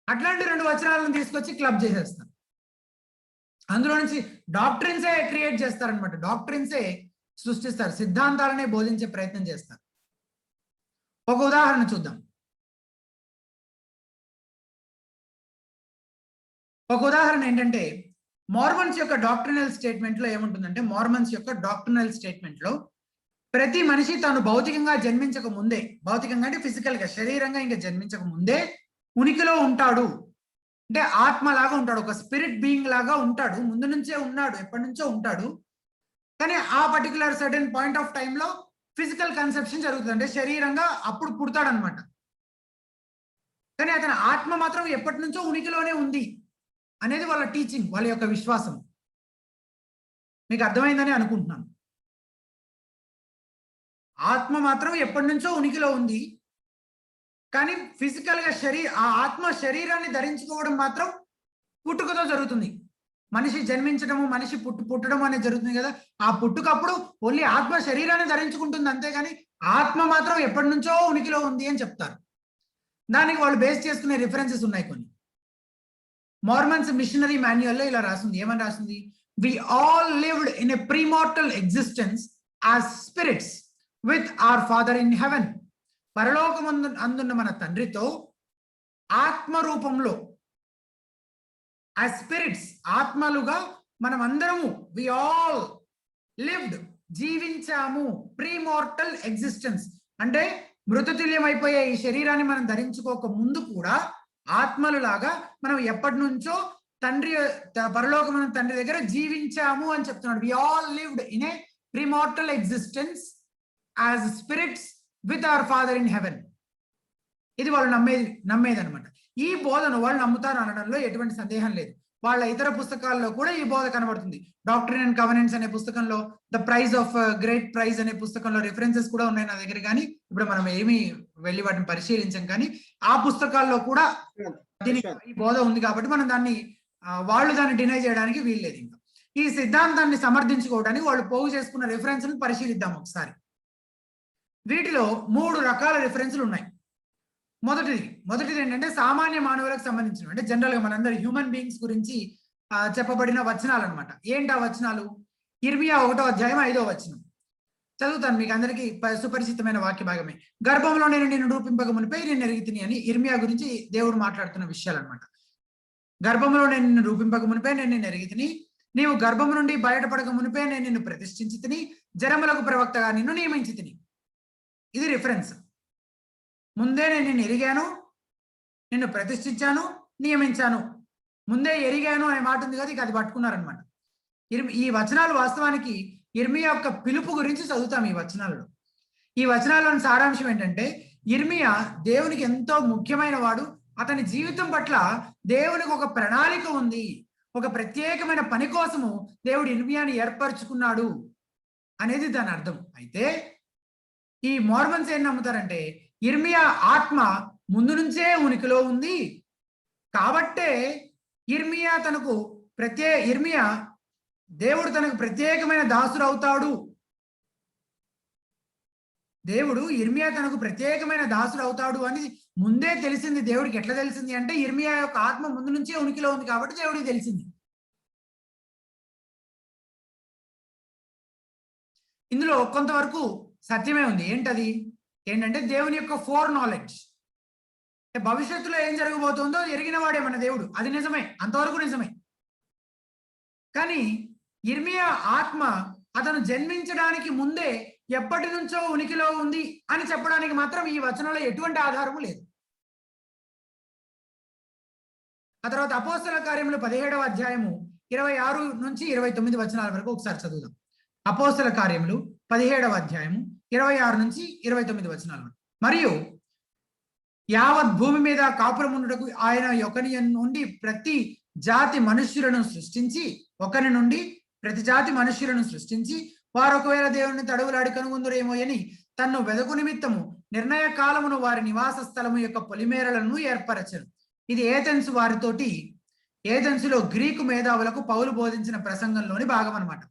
అట్లాంటి రెండు వచనాలను తీసుకొచ్చి క్లబ్ చేసేస్తారు. అందులో నుంచి డాక్ట్రిన్సే క్రియేట్ చేస్తారనమాట. డాక్ట్రిన్సే సృష్టిస్తారు, సిద్ధాంతాలనే బోధించే ప్రయత్నం చేస్తారు. ఒక ఉదాహరణ చూద్దాం. ఒక ఉదాహరణ ఏంటంటే, మార్మన్స్ యొక్క డాక్ట్రినల్ స్టేట్మెంట్ లో ఏముంటుందంటే, మార్మన్స్ యొక్క డాక్ట్రినల్ స్టేట్మెంట్ లో ప్రతి మనిషి తాను భౌతికంగా జన్మించక ముందే, భౌతికంగా అంటే ఫిజికల్ గా, శరీరంగా ఇంకా జన్మించక ముందే ఉనికిలో ఉంటాడు. అంటే ఆత్మలాగా ఉంటాడు, ఒక స్పిరిట్ బీయింగ్ లాగా ఉంటాడు. ముందు నుంచే ఉన్నాడు, ఎప్పటి నుంచో ఉంటాడు. కానీ ఆ పర్టికులర్ సర్టెన్ పాయింట్ ఆఫ్ టైంలో ఫిజికల్ కన్సెప్షన్ జరుగుతుంది, అంటే శరీరంగా అప్పుడు పుడతాడనమాట. కానీ అతని ఆత్మ మాత్రం ఎప్పటి నుంచో ఉనికిలోనే ఉంది అనేది వాళ్ళ టీచింగ్, వాళ్ళ యొక్క విశ్వాసం. మీకు అర్థమైందని అనుకుంటున్నాను. ఆత్మ మాత్రం ఎప్పటి నుంచో ఉనికిలో ఉంది, కానీ ఫిజికల్ గా ఆ ఆత్మ శరీరాన్ని ధరించుకోవడం మాత్రం పుట్టుకతో జరుగుతుంది. మనిషి జన్మించడము, మనిషి పుట్టడం అనేది జరుగుతుంది కదా. ఆ పుట్టుకప్పుడు ఓన్లీ ఆత్మ శరీరాన్ని ధరించుకుంటుంది, అంతేగాని ఆత్మ మాత్రం ఎప్పటి నుంచో ఉనికిలో ఉంది అని చెప్తారు. దానికి వాళ్ళు బేస్ చేసుకునే రిఫరెన్సెస్ ఉన్నాయి కొన్ని. మార్మన్స్ మిషనరీ మాన్యువల్లో ఇలా రాసింది. ఏమని రాసింది? We all lived in a premortal existence as spirits with our father in heaven. పరలోకమందు అందున్న మన తండ్రితో ఆత్మ రూపంలో, యాజ్ స్పిరిట్స్, ఆత్మలుగా మనం అందరము, వి ఆల్ లివ్డ్, జీవించాము. ప్రీమార్టల్ ఎగ్జిస్టెన్స్ అంటే మృతతుల్యమైపోయే ఈ శరీరాన్ని మనం ధరించుకోక ముందు కూడా ఆత్మలు లాగా మనం ఎప్పటి నుంచో పరలోకమైన తండ్రి దగ్గర జీవించాము అని చెప్తున్నాడు. We all lived in a premortal existence as spirits with our father in heaven. ఇది వాళ్ళు నమ్మేది అనమాట. ఈ బోధను వాళ్ళు నమ్ముతారు అనడంలో ఎటువంటి సందేహం లేదు. వాళ్ళ ఇతర పుస్తకాల్లో కూడా ఈ బోధ కనబడుతుంది. డాక్ట్రిన్ అండ్ కవెనెంట్స్ అనే పుస్తకంలో, the price of great price అనే పుస్తకంలో రిఫరెన్సెస్ కూడా ఉన్నాయి నా దగ్గర, కానీ ఇప్పుడు మనం ఏమీ వెళ్ళి వాటిని పరిశీలించాం. కానీ ఆ పుస్తకాల్లో కూడా దీనికి ఈ బోధ ఉంది కాబట్టి మనం వాళ్ళు దాన్ని డినై చేయడానికి వీల్లేదు. ఇంకా ఈ సిద్ధాంతాన్ని సమర్థించుకోవడానికి వాళ్ళు పోగు చేసుకున్న రిఫరెన్స్ని పరిశీలిద్దాం ఒకసారి. వీటిలో 3 రకాల రిఫరెన్స్లు ఉన్నాయి. మొదటిది ఏంటంటే సామాన్య మానవులకు సంబంధించిన, అంటే జనరల్ గా మనందరి హ్యూమన్ బీయింగ్స్ గురించి చెప్పబడిన వచనాలు అనమాట. ఏంటి ఆ వచనాలు? ఇర్మియా 1వ అధ్యాయం 5వ వచనం చదువుతాను, మీకు అందరికీ సుపరిచితమైన వాక్య భాగమే. గర్భంలో నేను నిన్ను రూపింపక మునిపై నేను ఎరిగితిని అని ఇర్మియా గురించి దేవుడు మాట్లాడుతున్న విషయాలు అనమాట. గర్భంలో నేను నిన్ను రూపింపక మునిపై నేను నిన్ను ఎరిగితిని, నీవు గర్భం నుండి బయటపడక మునిపై నేను నిన్ను ప్రతిష్ఠించి తిని, జనములకు ప్రవక్తగా నిన్ను నియమించి తిని. ఇది రిఫరెన్స్. ముందే నేను నిన్ను ఎరిగాను, నిన్ను ప్రతిష్ఠించాను, నియమించాను. ముందే ఎరిగాను అనే మాట ఉంది కదా, ఇక అది పట్టుకున్నారనమాట. ఈ వచనాలు వాస్తవానికి ఇర్మియా యొక్క పిలుపు గురించి చదువుతాం. ఈ వచనాల్లోని సారాంశం ఏంటంటే, ఇర్మియా దేవునికి ఎంతో ముఖ్యమైన వాడు. అతని జీవితం పట్ల దేవునికి ఒక ప్రణాళిక ఉంది, ఒక ప్రత్యేకమైన పని కోసము దేవుడు ఇర్మియాని ఏర్పరచుకున్నాడు అనేది దాని అర్థం. అయితే ఈ మోర్మన్స్ ఏం నమ్ముతారంటే ఇర్మియా ఆత్మ ముందు నుంచే ఉనికిలో ఉంది కాబట్టే ఇర్మియా దేవుడు తనకు ప్రత్యేకమైన దాసుడు అవుతాడు. దేవుడు ఇర్మియా తనకు ప్రత్యేకమైన దాసుడు అవుతాడు అని ముందే తెలిసింది. దేవుడికి ఎట్లా తెలిసింది అంటే ఇర్మియా యొక్క ఆత్మ ముందు నుంచే ఉనికిలో ఉంది కాబట్టి దేవుడికి తెలిసింది. ఇందులో కొంతవరకు సత్యమే ఉంది. ఏంటంటే దేవుని యొక్క ఫోర్ నాలెడ్జ్, భవిష్యత్తులో ఏం జరగబోతుందో ఎరిగిన వాడే మన దేవుడు. అది నిజమే, అంతవరకు నిజమే. కానీ ఇర్మియా ఆత్మ అతను జన్మించడానికి ముందే ఎప్పటి నుంచో ఉనికిలో ఉంది అని చెప్పడానికి మాత్రం ఈ వచనంలో ఎటువంటి ఆధారము లేదు. ఆ తర్వాత అపోస్తల కార్యములు 17వ అధ్యాయము 26 నుంచి 29 వచనాల వరకు ఒకసారి చదువుదాం. అపోస్తల కార్యములు 17వ అధ్యాయము 26 నుంచి 29 వచనాల వరకు. మరియు యావత్ భూమి మీద కాపురముండుటకు ఆయన ఒకని నుండి ప్రతి జాతి మనుష్యులను సృష్టించి వారు ఒకవేళ దేవుని తడవులాడి కనుగొందురేమో అని తన్ను వెదకు నిమిత్తము నిర్ణయ కాలమును వారి నివాస స్థలము యొక్క పొలిమేరలను ఏర్పరచను. ఇది ఏథెన్సులో గ్రీకు మేధావులకు పౌలు బోధించిన ప్రసంగంలోని భాగం అన్నమాట.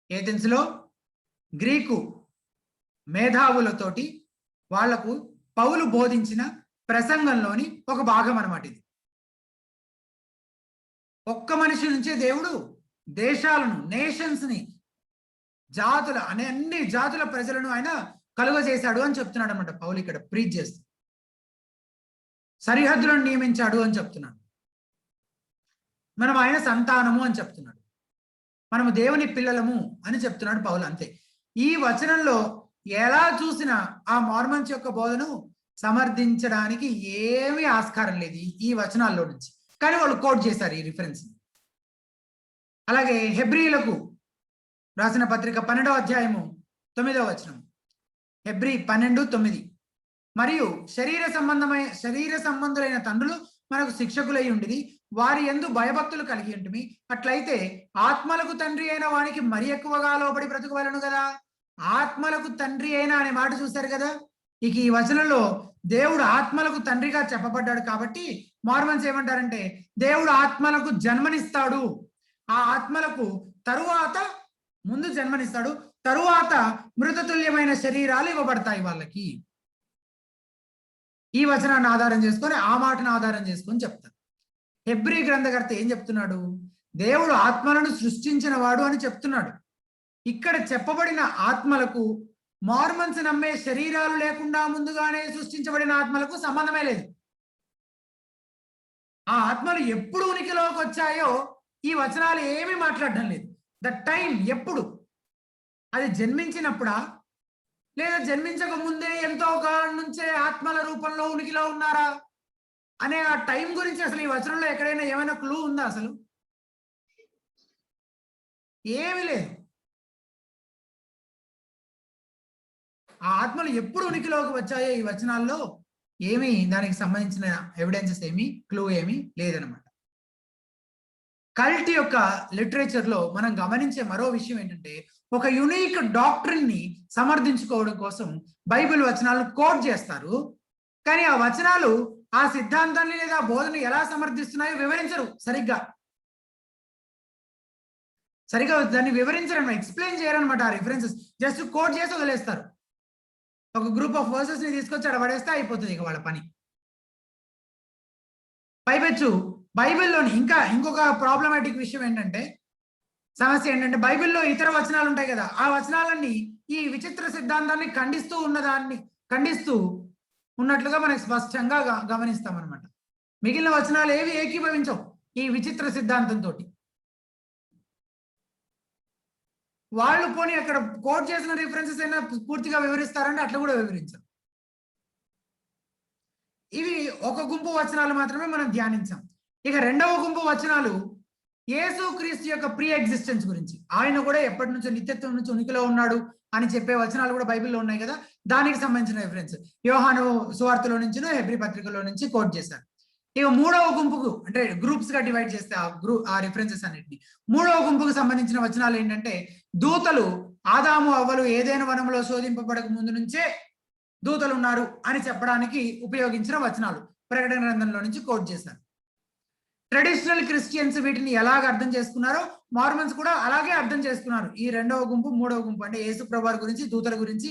ఏథెన్సులో గ్రీకు మేధావులతోటి వాళ్లకు పౌలు బోధించిన ప్రసంగంలోని ఒక భాగం అన్నమాట ఇది. ఒక్క మనిషి నుంచే దేవుడు దేశాలను, నేషన్స్ ని, అన్ని జాతుల ప్రజలను ఆయన కలుగజేశాడు అని చెప్తున్నాడు అనమాట పౌలు ఇక్కడ ప్రీచ్ చేస్తూ. సరిహద్దులను నియమించాడు అని చెప్తున్నాడు. మనం ఆయన సంతానము అని చెప్తున్నాడు. మనము దేవుని పిల్లలము అని చెప్తున్నాడు పౌలు. అంతే. ఈ వచనంలో ఎలా చూసినా ఆ మోర్మన్స్ యొక్క బోధను సమర్థించడానికి ఏమీ ఆస్కారం లేదు ఈ వచనాల్లో నుంచి. కానీ వాళ్ళు కోట్ చేశారు ఈ రిఫరెన్స్. అలాగే హెబ్రీలకు రాసిన పత్రిక 12వ అధ్యాయము 9వ వచనం, హెబ్రీ 12:9. మరియు శరీర సంబంధులైన తండ్రులు మనకు శిక్షకులై ఉండిరి, వారి యందు భయభక్తులు కలిగి ఉంటుమి. అట్లయితే ఆత్మలకు తండ్రి అయిన వానికి మరి ఎక్కువగా లోబడి బ్రతుకువలను కదా. ఆత్మలకు తండ్రి అయినా అనే మాట చూశారు కదా. ఇక ఈ వచనంలో దేవుడు ఆత్మలకు తండ్రిగా చెప్పబడ్డాడు కాబట్టి మోర్మన్స్ ఏమంటారంటే దేవుడు ఆత్మలకు జన్మనిస్తాడు. ఆ ఆత్మలకు ముందు జన్మనిస్తాడు, తరువాత మృతతుల్యమైన శరీరాలు ఇవ్వబడతాయి వాళ్ళకి. ఈ వచనాన్ని ఆధారం చేసుకొని, ఆ మాటను ఆధారం చేసుకొని చెప్తారు. హెబ్రీ గ్రంథకర్త ఏం చెప్తున్నాడు? దేవుడు ఆత్మలను సృష్టించిన వాడు అని చెప్తున్నాడు. ఇక్కడ చెప్పబడిన ఆత్మలకు మోర్మన్స్ నమ్మే శరీరాలు లేకుండా ముందుగానే సృష్టించబడిన ఆత్మలకు సంబంధమే లేదు. ఆ ఆత్మలు ఎప్పుడు ఉనికిలోకి వచ్చాయో ఈ వచనాలు ఏమీ మాట్లాడడం లేదు. ద టైం ఎప్పుడు, అది జన్మించినప్పుడా లేదా జన్మించక ముందే ఎంతో కాలం నుంచే ఆత్మల రూపంలో ఉనికిలో ఉన్నారా అనే ఆ టైం గురించి అసలు ఈ వచనంలో ఎక్కడైనా ఏమైనా క్లూ ఉందా? అసలు ఏమీ లేదు. ఆ ఆత్మలు ఎప్పుడు ఉనికిలోకి వచ్చాయో ఈ వచనాల్లో ఏమీ దానికి సంబంధించిన ఎవిడెన్సెస్ ఏమీ, క్లూ ఏమీ లేదనమాట. కల్ట్ యొక్క లిటరేచర్ లో మనం గమనించే మరో విషయం ఏంటంటే ఒక యునిక్ డాక్ట్రిన్ ని సమర్థించుకోవడం కోసం బైబిల్ వచనాలను కోట్ చేస్తారు. కానీ ఆ వచనాలు ఆ సిద్ధాంతాన్ని లేదా బోధన ఎలా సమర్థిస్తున్నాయో వివరించరు. సరిగ్గా దాన్ని వివరించరు, ఎక్స్ప్లెయిన్ చేయరనమాట. ఆ రిఫరెన్సెస్ జస్ట్ కోట్ చేసి వదిలేస్తారు. ఒక గ్రూప్ ఆఫ్ వర్సెస్ ని తీసుకొచ్చి అక్కడ పడేస్తే అయిపోతుంది ఇక వాళ్ళ పని. పైపెచ్చు బైబిల్లోని ఇంకొక ప్రాబ్లమాటిక్ విషయం ఏంటంటే, సమస్య ఏంటంటే బైబిల్లో ఇతర వచనాలు ఉంటాయి కదా, ఆ వచనాలన్నీ ఈ విచిత్ర సిద్ధాంతాన్ని ఖండిస్తూ ఉన్నట్లుగా మనకి స్పష్టంగా గమనిస్తాం అనమాట. మిగిలిన వచనాలు ఏవి ఏకీభవించవు ఈ విచిత్ర సిద్ధాంతంతో. వాళ్ళు పోనీ అక్కడ కోట్ చేసిన రిఫరెన్సెస్ అయినా పూర్తిగా వివరిస్తారంటే అట్లా కూడా వివరించారు. ఇవి ఒక గుంపు వచనాలు మాత్రమే మనం ధ్యానించాం. ఇక రెండవ గుంపు వచనాలు యేసుక్రీస్తు యొక్క ప్రీ ఎగ్జిస్టెన్స్ గురించి. ఆయన కూడా ఎప్పటి నుంచో నిత్యత్వం నుంచి ఉనికిలో ఉన్నాడు అని చెప్పే వచనాలు కూడా బైబిల్లో ఉన్నాయి కదా, దానికి సంబంధించిన రిఫరెన్స్ యోహాను సువార్తలో నుంచి, హెబ్రీ పత్రికలో నుంచి కోట్ చేశారు. ఇక మూడవ గుంపుకు అంటే గ్రూప్స్ గా డివైడ్ చేస్తే ఆ రిఫరెన్సెస్ అన్నిటిని మూడవ గుంపుకు సంబంధించిన వచనాలు ఏంటంటే దూతలు ఆదాము అవ్వలు ఏదైనా వనంలో శోధింపబడక ముందు నుంచే దూతలు ఉన్నారు అని చెప్పడానికి ఉపయోగించిన వచనాలు ప్రకటన గ్రంథంలో నుంచి కోట్ చేశారు. ట్రెడిషనల్ క్రిస్టియన్స్ వీటిని ఎలాగ అర్థం చేసుకున్నారో మార్మన్స్ కూడా అలాగే అర్థం చేసుకున్నారు. ఈ రెండవ గుంపు మూడవ గుంపు అంటే యేసు ప్రభువారి గురించి దూతల గురించి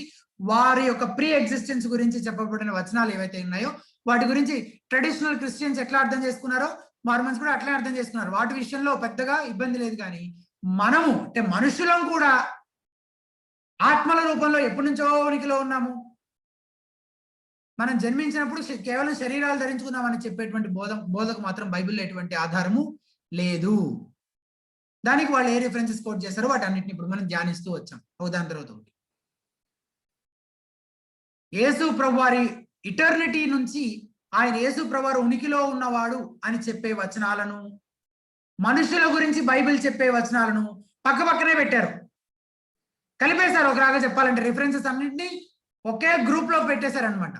వారి యొక్క ప్రీ ఎగ్జిస్టెన్స్ గురించి చెప్పబడిన వచనాలు ఏవైతే ఉన్నాయో వాటి గురించి ట్రెడిషనల్ క్రిస్టియన్స్ ఎట్లా అర్థం చేసుకున్నారో మార్మన్స్ కూడా అట్లే అర్థం చేసుకున్నారు. వాటి విషయంలో పెద్దగా ఇబ్బంది లేదు. కానీ మనము అంటే మనుషులం కూడా ఆత్మల రూపంలో ఎప్పటి నుంచో ఉనికిలో ఉన్నాము. మనం జన్మించినప్పుడు కేవలం శరీరాలు ధరించుకున్నామని చెప్పేటువంటి బోధకు మాత్రం బైబిల్లో ఎటువంటి ఆధారము లేదు. దానికి వాళ్ళు ఏ రిఫరెన్సెస్ కోట్ చేశారో వాటి అన్నింటిని ఇప్పుడు మనం ధ్యానిస్తూ వచ్చాం దాని తర్వాత ఒకటి. యేసు ప్రభువారి ఇటర్నిటీ నుంచి ఆయన యేసు ప్రభువారు ఉనికిలో ఉన్నవాడు అని చెప్పే వచనాలను మనుషుల గురించి బైబిల్ చెప్పే వచనాలను పక్క పక్కనే పెట్టారు, కలిపేశారు. ఒకలాగా చెప్పాలంటే రిఫరెన్సెస్ అన్నింటినీ ఒకే గ్రూప్ లో పెట్టేశారు అనమాట.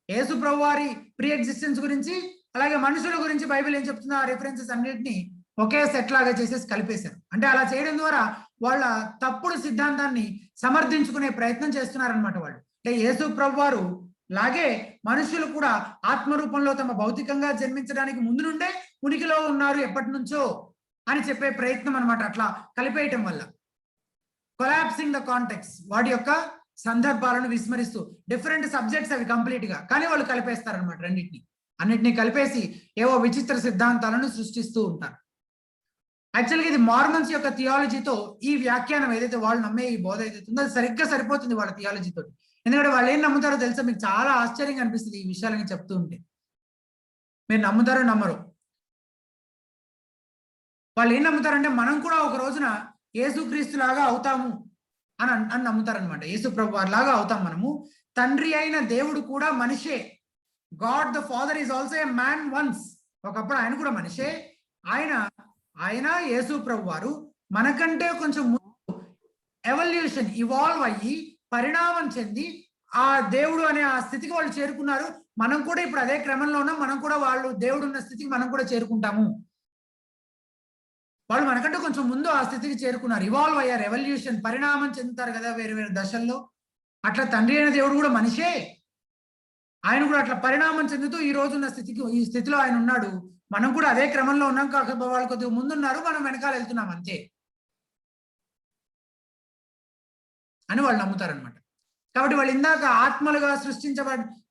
యేసు ప్రభువారి ప్రీ ఎగ్జిస్టెన్స్ గురించి అలాగే మనుషుల గురించి బైబిల్ ఏం చెప్తుందో ఆ రిఫరెన్సెస్ అన్నింటినీ ఒకే సెట్ లాగా చేసేసి కలిపేశారు. అంటే అలా చేయడం ద్వారా వాళ్ళ తప్పుడు సిద్ధాంతాన్ని సమర్థించుకునే ప్రయత్నం చేస్తున్నారనమాట వాళ్ళు. అంటే యేసు ప్రభువారు లాగే మనుషులు కూడా ఆత్మరూపంలో తమ భౌతికంగా జన్మించడానికి ముందు నుండే ఉనికిలో ఉన్నారు ఎప్పటి నుంచో అని చెప్పే ప్రయత్నం అనమాట. అట్లా కలిపేయటం వల్ల కొలాప్సింగ్ ద కాంటెక్స్, వాటి యొక్క సందర్భాలను విస్మరిస్తూ డిఫరెంట్ సబ్జెక్ట్స్ అవి కంప్లీట్ గా, కానీ వాళ్ళు కలిపేస్తారనమాట. అన్నిటినీ కలిపేసి ఏవో విచిత్ర సిద్ధాంతాలను సృష్టిస్తూ ఉంటారు. యాక్చువల్గా ఇది మార్మన్స్ యొక్క థియాలజీతో ఈ వ్యాఖ్యానం ఏదైతే వాళ్ళు నమ్మే ఈ బోధ ఏదైతే ఉందో అది సరిగ్గా సరిపోతుంది వాళ్ళ థియాలజీతో. ఎందుకంటే వాళ్ళు ఏం నమ్ముతారో తెలుసా, మీకు చాలా ఆశ్చర్యంగా అనిపిస్తుంది ఈ విషయాలని చెప్తూ ఉంటే. మీరు నమ్ముతారో నమ్మరు. వాళ్ళు ఏం నమ్ముతారంటే మనం కూడా ఒక రోజున యేసుక్రీస్తు లాగా అవుతాము అని నమ్ముతారనమాట. యేసు ప్రభువారి లాగా అవుతాం మనము. తండ్రి అయిన దేవుడు కూడా మనిషే. God the father is also a man once. ఒకప్పుడు ఆయన కూడా మనిషే. ఆయన యేసు ప్రభువారు మనకంటే కొంచెం ఎవల్యూషన్ ఇవాల్వ్ అయ్యి పరిణామం చెంది ఆ దేవుడు అనే ఆ స్థితికి వాళ్ళు చేరుకున్నారు. మనం కూడా ఇప్పుడు అదే క్రమంలో ఉన్నాం. మనం కూడా వాళ్ళు దేవుడు ఉన్న స్థితికి మనం కూడా చేరుకుంటాము. వాళ్ళు మనకంటే కొంచెం ముందు ఆ స్థితికి చేరుకున్నారు, ఇవాల్వ్ అయ్యారు, ఎవల్యూషన్ పరిణామం చెందుతారు కదా వేరు వేరు దశల్లో. అట్లా తండ్రి అయిన దేవుడు కూడా మనిషే. ఆయన కూడా అట్లా పరిణామం చెందుతూ ఈ రోజున్న ఈ స్థితిలో ఆయన ఉన్నాడు. మనం కూడా అదే క్రమంలో ఉన్నాం. కాకపోతే వాళ్ళు కొద్దిగా ముందున్నారు, మనం వెనకాల వెళ్తున్నాం అంతే అని వాళ్ళు నమ్ముతారనమాట. కాబట్టి వాళ్ళు ఇందాక ఆత్మలుగా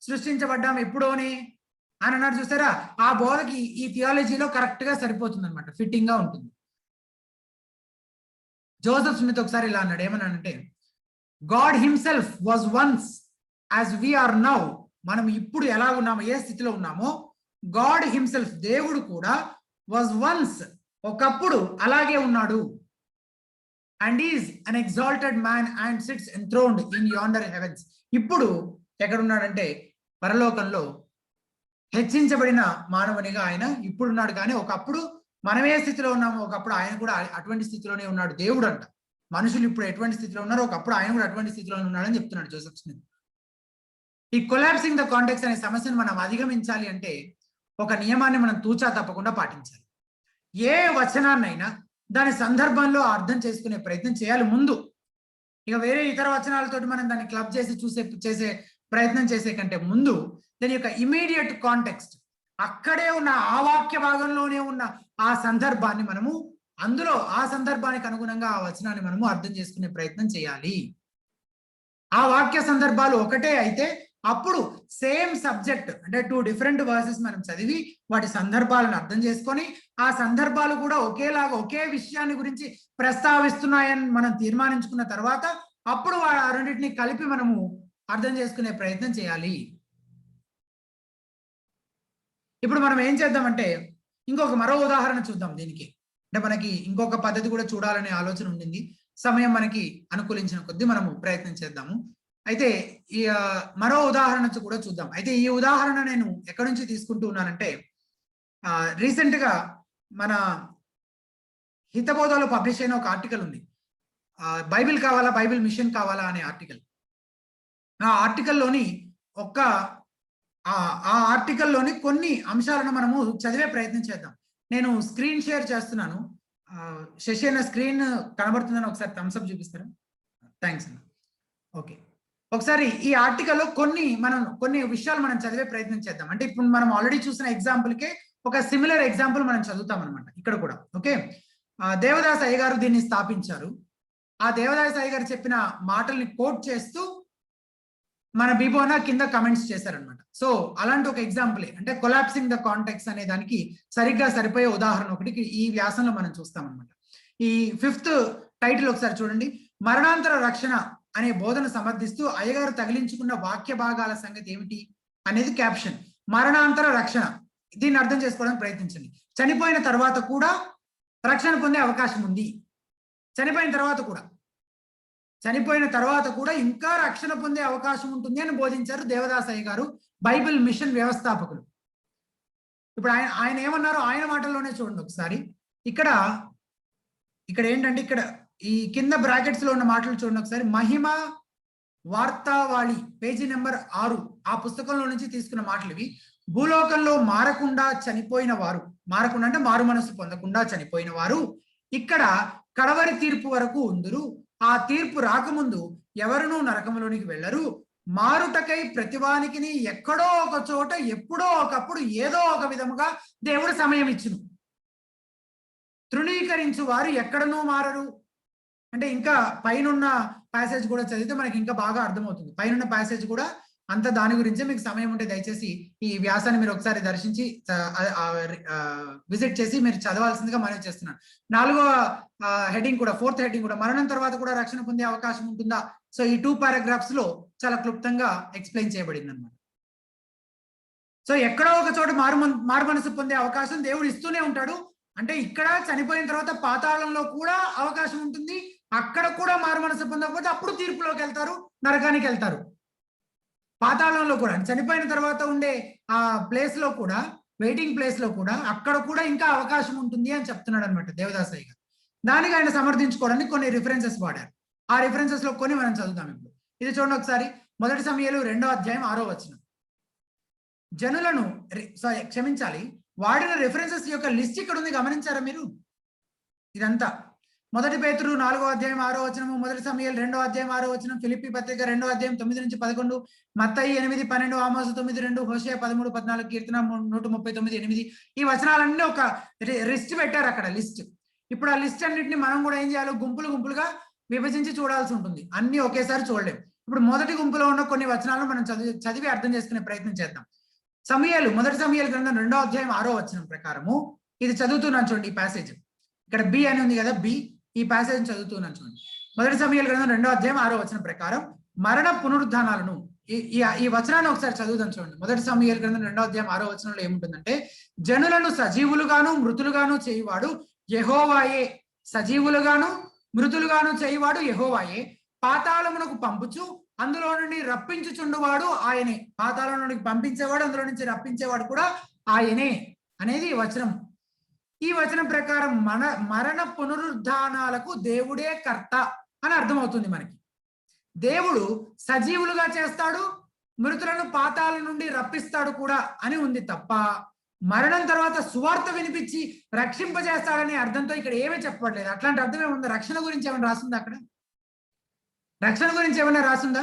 సృష్టించబడ్డాం ఎప్పుడోనే అని అన్నారు చూస్తారా, ఆ బోధకి ఈ థియాలజీలో కరెక్ట్ గా సరిపోతుంది అనమాట, ఫిట్టింగ్ గా ఉంటుంది. జోసెఫ్ స్మిత్ ఒకసారి ఇలా అన్నాడు, ఏమన్నానంటే God himself was once as we are now. మనం ఇప్పుడు ఎలా ఉన్నామో, ఏ స్థితిలో ఉన్నామో, గాడ్ హిమ్సెల్ఫ్ దేవుడు కూడా వాజ్ వన్స్ ఒకప్పుడు అలాగే ఉన్నాడు. And is an exalted man and sits enthroned in yonder heavens. ఇప్పుడు ఎక్కడున్నాడంటే పరలోకంలో హెచ్చించబడిన మానవునిగా ఆయన ఇప్పుడున్నాడు. కానీ ఒకప్పుడు మనం ఏ స్థితిలో ఉన్నామో ఒకప్పుడు ఆయన కూడా అటువంటి స్థితిలోనే ఉన్నాడు దేవుడు అంట. మనుషులు ఇప్పుడు ఎటువంటి స్థితిలో ఉన్నారో ఒకప్పుడు ఆయన కూడా అటువంటి స్థితిలో ఉన్నాడని చెప్తున్నాడు జోసెఫ్ స్మిత్. ఈ కొలాప్సింగ్ ద కాంటెక్స్ట్ అనే సమస్యను మనం అధిగమించాలి అంటే ఒక నియమాన్ని మనం తూచా తప్పకుండా పాటించాలి. ఏ వచనాన్నైనా దాని సందర్భంలో అర్థం చేసుకునే ప్రయత్నం చేయాలి ముందు. ఇక వేరే ఇతర వచనాలతోటి మనం దాన్ని క్లబ్ చేసి చేసే ప్రయత్నం చేసే కంటే ముందు దాని యొక్క ఇమీడియట్ కాంటెక్స్ట్, అక్కడే ఉన్న ఆ వాక్య భాగంలోనే ఉన్న ఆ సందర్భాన్ని మనము అందులో ఆ సందర్భానికి అనుగుణంగా ఆ వచనాన్ని మనము అర్థం చేసుకునే ప్రయత్నం చేయాలి. ఆ వాక్య సందర్భాలు ఒకటే అయితే అప్పుడు సేమ్ సబ్జెక్ట్ అంటే 2 డిఫరెంట్ వర్సెస్ మనం చదివి వాటి సందర్భాలను అర్థం చేసుకొని ఆ సందర్భాలు కూడా ఒకేలాగా ఒకే విషయాన్ని గురించి ప్రస్తావిస్తున్నాయని మనం తీర్మానించుకున్న తర్వాత అప్పుడు ఆ రెండింటిని కలిపి మనము అర్థం చేసుకునే ప్రయత్నం చేయాలి. ఇప్పుడు మనం ఏం చేద్దామంటే మరో ఉదాహరణ చూద్దాం దీనికి. అంటే మనకి ఇంకొక పద్ధతి కూడా చూడాలనే ఆలోచన ఉండింది. సమయం మనకి అనుకూలించిన కొద్దీ మనము ప్రయత్నం చేద్దాము. అయితే ఈ మరో ఉదాహరణ కూడా చూద్దాం. అయితే ఈ ఉదాహరణ నేను ఎక్కడి నుంచి తీసుకుంటూ ఉన్నానంటే రీసెంట్ గా మన హితబోధలో పబ్లిష్ అయిన ఒక ఆర్టికల్ ఉంది, బైబిల్ కావాలా బైబిల్ మిషన్ కావాలా అనే ఆర్టికల్. ఆ ఆర్టికల్లోని ఒక ఆ ఆర్టికల్లోని కొన్ని అంశాలను మనము చదివే ప్రయత్నం చేద్దాం. నేను స్క్రీన్ షేర్ చేస్తున్నాను. శశి అన్న స్క్రీన్ కనబడుతుందని ఒకసారి థమ్స్ అప్ చూపిస్తారా? థ్యాంక్స్ అన్న. ఓకే. ఒకసారి ఈ ఆర్టికల్‌లో కొన్ని విషయాలు మనం చదివే ప్రయత్నం చేద్దాం. అంటే ఇప్పుడు మనం ఆల్రెడీ చూసిన ఎగ్జాంపుల్‌కే ఒక సిమిలర్ ఎగ్జాంపుల్ మనం చదువుతామన్నమాట ఇక్కడ కూడా. ఓకే. దేవదాస్ అయ్య గారు దీన్ని స్థాపించారు. ఆ దేవదాస్ అయ్య గారు చెప్పిన మాటల్ని కోట్ చేస్తూ మన బిబోనా కింద కమెంట్స్ చేశారనమాట. సో అలాంటి ఒక ఎగ్జాంపులే అంటే కొలాప్సింగ్ ద కాంటెక్స్ అనే దానికి సరిగ్గా సరిపోయే ఉదాహరణ ఒకటి ఈ వ్యాసంలో మనం చూస్తామన్నమాట. ఈ 5th టైటిల్ ఒకసారి చూడండి. మరణాంతర రక్షణ అనే బోధన సమర్థిస్తూ అయ్యగారు తగిలించుకున్న వాక్య భాగాల సంగతి ఏమిటి అనేది క్యాప్షన్. మరణాంతర రక్షణ, దీన్ని అర్థం చేసుకోవడానికి ప్రయత్నించండి. చనిపోయిన తర్వాత కూడా రక్షణ పొందే అవకాశం ఉంది. చనిపోయిన తర్వాత కూడా ఇంకా రక్షణ పొందే అవకాశం ఉంటుంది అని బోధించారు దేవదాస్ అయ్య గారు, బైబిల్ మిషన్ వ్యవస్థాపకులు. ఇప్పుడు ఆయన ఏమన్నారు ఆయన మాటల్లోనే చూడండి ఒకసారి. ఇక్కడ ఏంటంటే ఇక్కడ ఈ కింద బ్రాకెట్స్ లో ఉన్న మాటలు చూడండి ఒకసారి. మహిమ వార్తావాళి పేజీ నెంబర్ 6 ఆ పుస్తకంలో నుంచి తీసుకున్న మాటలు ఇవి. భూలోకంలో మారకుండా చనిపోయిన వారు, మారకుండా అంటే మారు మనసు పొందకుండా చనిపోయిన వారు ఇక్కడ కడవరి తీర్పు వరకు ఉందురు. ఆ తీర్పు రాకముందు ఎవరునూ నరకములోనికి వెళ్ళరు. మారుటకై ప్రతివానికి ఎక్కడో ఒక చోట ఎప్పుడో ఒకప్పుడు ఏదో ఒక విధముగా దేవుడు సమయం ఇచ్చును. తృణీకరించు వారు ఎక్కడనూ మారరు. అంటే ఇంకా పైనున్న ప్యాసేజ్ కూడా చదివితే మనకి ఇంకా బాగా అర్థమవుతుంది. పైనున్న ప్యాసేజ్ కూడా అంత దాని గురించే. మీకు సమయం ఉంటే దయచేసి ఈ వ్యాసాన్ని మీరు ఒకసారి దర్శించి విజిట్ చేసి మీరు చదవాల్సిందిగా మనవి చేస్తున్నాను. 4వ హెడ్డింగ్ కూడా 4th హెడ్డింగ్ కూడా మరణం తర్వాత కూడా రక్షణ పొందే అవకాశం ఉంటుందా? సో ఈ 2 పారాగ్రాఫ్స్ లో చాలా క్లుప్తంగా ఎక్స్ప్లెయిన్ చేయబడింది అనమాట. సో ఎక్కడో ఒక చోట మారు మనసు పొందే అవకాశం దేవుడు ఇస్తూనే ఉంటాడు. అంటే ఇక్కడ చనిపోయిన తర్వాత పాతాళంలో కూడా అవకాశం ఉంటుంది. అక్కడ కూడా మారు మనసు పొందకపోతే అప్పుడు తీర్పులోకి వెళ్తారు, నరకానికి వెళ్తారు. పాతాళంలో కూడా చనిపోయిన తర్వాత ఉండే ఆ ప్లేస్ లో కూడా, వెయిటింగ్ ప్లేస్ లో కూడా అక్కడ కూడా ఇంకా అవకాశం ఉంటుంది అని చెప్తున్నాడు అనమాట దేవదాసయ్య గారు. దానికి ఆయన సమర్థించుకోవడానికి కొన్ని రిఫరెన్సెస్ వాడారు. ఆ రిఫరెన్సెస్ లో కొన్ని మనం చదువుతాం ఇప్పుడు. ఇది చూడండి ఒకసారి. 1 సమూయేలు 2వ అధ్యాయం 6వ వచనం. జనులను క్షమించాలి, వాడిన రిఫరెన్సెస్ యొక్క లిస్ట్ ఇక్కడ ఉంది, గమనించారా మీరు? ఇదంతా 1 పేతురు 4వ అధ్యాయం 6వ వచనము, 1 సమూయేలు 2వ అధ్యాయం 6వ వచనం, ఫిలిప్పీ పత్రిక 2వ అధ్యాయం 9 నుంచి 11, మత్తయి 8, 12, ఆమోసు 9, 2, హోషేయ 13, 14, కీర్తన 139, 8. ఈ వచనాలన్నీ ఒక లిస్ట్ పెట్టారు అక్కడ, లిస్ట్. ఇప్పుడు ఆ లిస్ట్ అన్నింటినీ మనం కూడా ఏం చేయాలి? గుంపులుగా విభజించి చూడాల్సి ఉంటుంది. అన్ని ఒకేసారి చూడలేము. ఇప్పుడు మొదటి గుంపులో ఉన్న కొన్ని వచనాలను మనం చదివి అర్థం చేసుకునే ప్రయత్నం చేద్దాం. సమూయేలు 1 సమూయేలు గ్రంథం 2వ అధ్యాయం 6వ వచనం ప్రకారము ఇది చదువుతున్నాను చూడండి. ఈ ప్యాసేజ్ ఇక్కడ బి అని ఉంది కదా, బి. ఈ ప్యాసేజ్ చదువుతున్నాను చూడండి. 1 సమూయేలు గ్రంథం 2వ అధ్యాయం 6వ వచనం ప్రకారం మరణ పునరుద్ధానాలను ఈ వచనాన్ని ఒకసారి చదువుదాం చూడండి. 1 సమూయేలు గ్రంథం 2వ అధ్యాయం 6వ వచనంలో ఏముంటుందంటే, జనులను సజీవులుగాను మృతులుగాను చేయువాడు యెహోవాయే. సజీవులుగాను మృతులుగాను చేయువాడు యెహోవాయే. పాతాళమునకు పంపుచు అందులో నుండి రప్పించుచుండువాడు ఆయనే. పాతాళం నుండి పంపించేవాడు, అందులో నుంచి రప్పించేవాడు కూడా ఆయనే అనేది వచనం. ఈ వచనం ప్రకారం మరణ పునరుద్ధానాలకు దేవుడే కర్త అని అర్థమవుతుంది మనకి. దేవుడు సజీవులుగా చేస్తాడు, మృతులను పాతాళం నుండి రప్పిస్తాడు కూడా అని ఉంది తప్ప మరణం తర్వాత సువార్త వినిపించి రక్షింపజేస్తాడనే అర్థంతో ఇక్కడ ఏమీ చెప్పట్లేదు. అట్లాంటి అర్థం ఏముంది? రక్షణ గురించి ఏమైనా రాసిందా అక్కడ? రక్షణ గురించి ఏమైనా రాసిందా?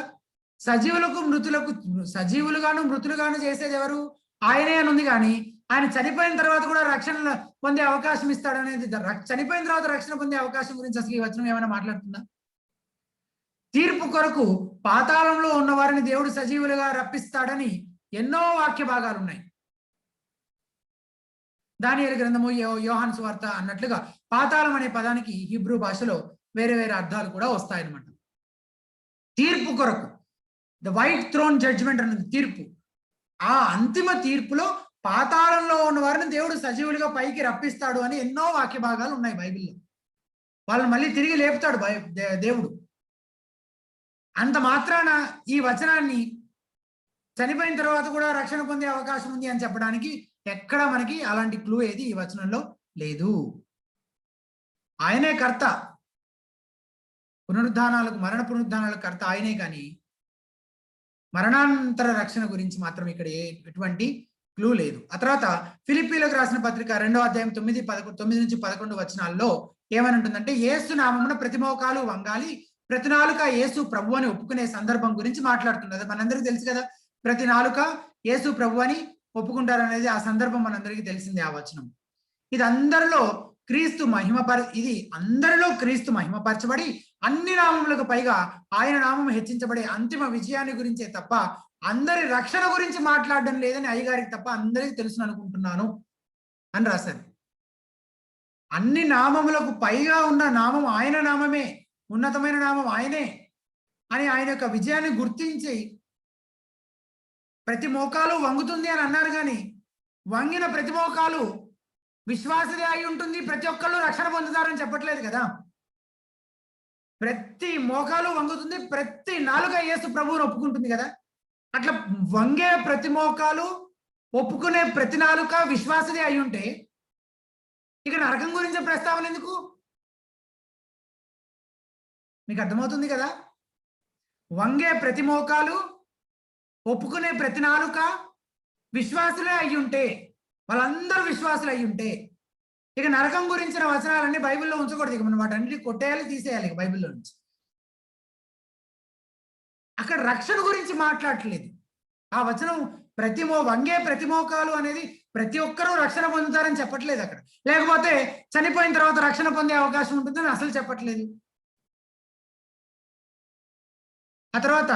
సజీవులుగాను మృతులుగాను చేసేది ఎవరు? ఆయనే అని ఉంది. కానీ ఆయన చనిపోయిన తర్వాత కూడా రక్షణ పొందే అవకాశం ఇస్తాడనేది, చనిపోయిన తర్వాత రక్షణ పొందే అవకాశం గురించి అసలు ఈ వచనం ఏమైనా మాట్లాడుతుందా? తీర్పు కొరకు పాతాళంలో ఉన్న వారిని దేవుడు సజీవులుగా రప్పిస్తాడని ఎన్నో వాక్య భాగాలు ఉన్నాయి. దానియేలు గ్రంథము, యోహాను సువార్త అన్నట్లుగా పాతాళం అనే పదానికి హీబ్రూ భాషలో వేరే వేరే అర్థాలు కూడా వస్తాయన్నమాట. తీర్పు కొరకు, ద వైట్ థ్రోన్ జడ్జ్మెంట్ అన్నది తీర్పు. ఆ అంతిమ తీర్పులో పాతాళంలో ఉన్న వారిని దేవుడు సజీవులుగా పైకి రప్పిస్తాడు అని ఎన్నో వాక్య భాగాలు ఉన్నాయి బైబిల్లో. వాళ్ళని మళ్ళీ తిరిగి లేపుతాడు దేవుడు. అంత మాత్రాన ఈ వచనాన్ని చనిపోయిన తర్వాత కూడా రక్షణ పొందే అవకాశం ఉంది అని చెప్పడానికి ఎక్కడ మనకి అలాంటి క్లూ ఏది ఈ వచనంలో లేదు. ఆయనే కర్త, మరణ పునరుద్ధానాలకు కర్త ఆయనే. కానీ మరణానంతర రక్షణ గురించి మాత్రం ఇక్కడ ఎటువంటి క్లూ లేదు. ఆ తర్వాత ఫిలిప్పీలకు రాసిన పత్రిక 2వ అధ్యాయం 9 నుంచి 11 వచనాల్లో ఏమని ఉంటుందంటే, యేసు నామమున ప్రతి మోకాలు వంగాలి, ప్రతి నాలుక యేసు ప్రభు అని ఒప్పుకునే సందర్భం గురించి మాట్లాడుతున్నది. మనందరికీ తెలుసు కదా, ప్రతి నాలుక యేసు ప్రభు అని ఒప్పుకుంటారు అనేది ఆ సందర్భం మనందరికీ తెలిసిందే ఆ వచనం. ఇది అందరిలో క్రీస్తు మహిమపరచబడి అన్ని నామములకు పైగా ఆయన నామం హెచ్చించబడే అంతిమ విజయాన్ని గురించే తప్ప అందరి రక్షణ గురించి మాట్లాడడం లేదని అయ్యగారికి తప్ప అందరికీ తెలుసు అనుకుంటున్నాను అని రాశారు. అన్ని నామములకు పైగా ఉన్న నామం ఆయన నామమే, ఉన్నతమైన నామం ఆయనే అని ఆయన యొక్క విజయాన్ని గుర్తించి ప్రతి మోకాలు వంగుతుంది అని అన్నారు. కానీ వంగిన ప్రతి మోకాలు విశ్వాసదే అయి ఉంటుంది, ప్రతి ఒక్కళ్ళు రక్షణ పొందుతారని చెప్పట్లేదు కదా. ప్రతి మోకాలు వంగుతుంది, ప్రతి నాలుక యేసు ప్రభువుని ఒప్పుకుంటుంది కదా. అట్లా వంగే ప్రతి మోకాలు ఒప్పుకునే ప్రతి నాలుక విశ్వాసదే అయి ఉంటే ఇక నరకం గురించే ప్రస్తావన ఎందుకు? మీకు అర్థమవుతుంది కదా. వంగే ప్రతి మోకాలు ఒప్పుకునే ప్రతి నాలుక విశ్వాసులే అయి ఉంటే, వాళ్ళందరూ విశ్వాసులు అయి ఉంటే ఇక నరకం గురించిన వచనాలన్నీ బైబిల్లో ఉంచకూడదు. ఇక మనం వాటన్నిటి కొట్టేయాలి, తీసేయాలి ఇక బైబిల్లో నుంచి. అక్కడ రక్షణ గురించి మాట్లాడట్లేదు. ఆ వచనం వంగే ప్రతి మోకాలు అనేది ప్రతి ఒక్కరూ రక్షణ పొందుతారని చెప్పట్లేదు అక్కడ. లేకపోతే చనిపోయిన తర్వాత రక్షణ పొందే అవకాశం ఉంటుందని అసలు చెప్పట్లేదు. ఆ తర్వాత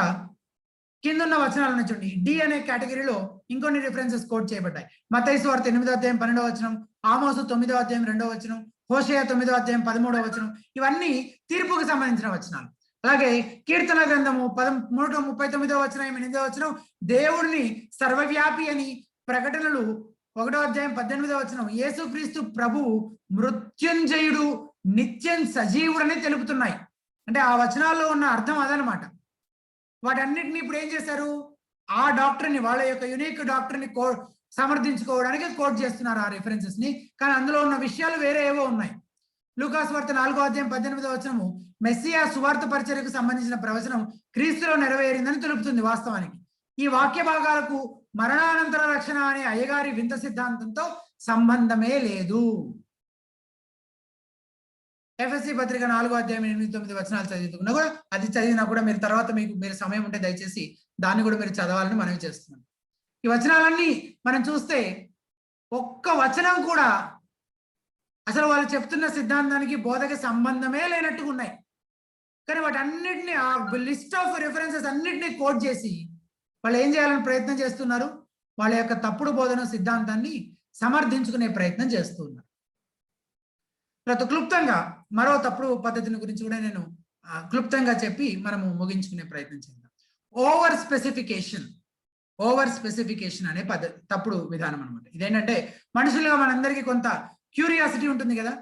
కిందున్న వచనాలను చూడండి. డి అనే కేటగిరీలో ఇంకొన్ని రిఫరెన్సెస్ కోట్ చేయబడ్డాయి. మత్తయి సువార్త 8వ అధ్యాయం 12వ వచనం, ఆమోసు 9వ అధ్యాయం 2వ వచనం, హోషేయ 9వ అధ్యాయం 13వ వచనం, ఇవన్నీ తీర్పుకు సంబంధించిన వచనాలు. అలాగే కీర్తన గ్రంథము 139వ వచనం 8వ వచనం దేవుడిని సర్వవ్యాపి అని, ప్రకటనలు 1వ అధ్యాయం 18వ వచనం యేసుక్రీస్తు ప్రభువు మృత్యుంజయుడు, నిత్యం సజీవుడని తెలుపుతున్నాయి. అంటే ఆ వచనాల్లో ఉన్న అర్థం అదనమాట. వాటన్నిటిని ఇప్పుడు ఏం చేశారు, ఆ డాక్టర్ని, వాళ్ళ యొక్క యునిక్ డాక్టర్ని సమర్థించుకోవడానికి కోట్ చేస్తున్నారు ఆ రిఫరెన్సెస్ ని. కానీ అందులో ఉన్న విషయాలు వేరే ఏవో ఉన్నాయి. లూకాసు వార్త 4వ అధ్యాయం 18వ వచనము మెస్సియా సువార్త పరిచర్యకు సంబంధించిన ప్రవచనం క్రీస్తులో నెరవేరిందని తెలుపుతుంది. వాస్తవానికి ఈ వాక్య భాగాలకు మరణానంతర రక్షణ అనే అయ్యగారి వింత సిద్ధాంతంతో సంబంధమే లేదు. ఎఫ్ఎస్సి పత్రిక 4వ అధ్యాయం 8-9 వచనాలు చదువుతున్నా కూడా, అది చదివినా కూడా మీరు తర్వాత మీరు సమయం ఉంటే దయచేసి దాన్ని కూడా మీరు చదవాలని మనవి చేస్తున్నాం. ఈ వచనాలన్నీ మనం చూస్తే ఒక్క వచనం కూడా అసలు వాళ్ళు చెప్తున్న సిద్ధాంతానికి బోధకి సంబంధమే లేనట్టుగా ఉన్నాయి. కానీ వాటన్నిటిని, ఆ లిస్ట్ ఆఫ్ రిఫరెన్సెస్ అన్నిటినీ కోట్ చేసి వాళ్ళు ఏం చేయాలని ప్రయత్నం చేస్తున్నారు, వాళ్ళ యొక్క తప్పుడు బోధన సిద్ధాంతాన్ని సమర్థించుకునే ప్రయత్నం చేస్తున్నారు. తర్వాత క్లుప్తంగా మరో తప్పుడు పద్ధతిని గురించి కూడా నేను క్లుప్తంగా చెప్పి మనము ముగించుకునే ప్రయత్నం చేద్దాం. ఓవర్ స్పెసిఫికేషన్ అనే తప్పుడు విధానం అనమాట. ఇదేంటంటే మనుషులుగా మనందరికీ కొంత క్యూరియాసిటీ ఉంటుంది కదా,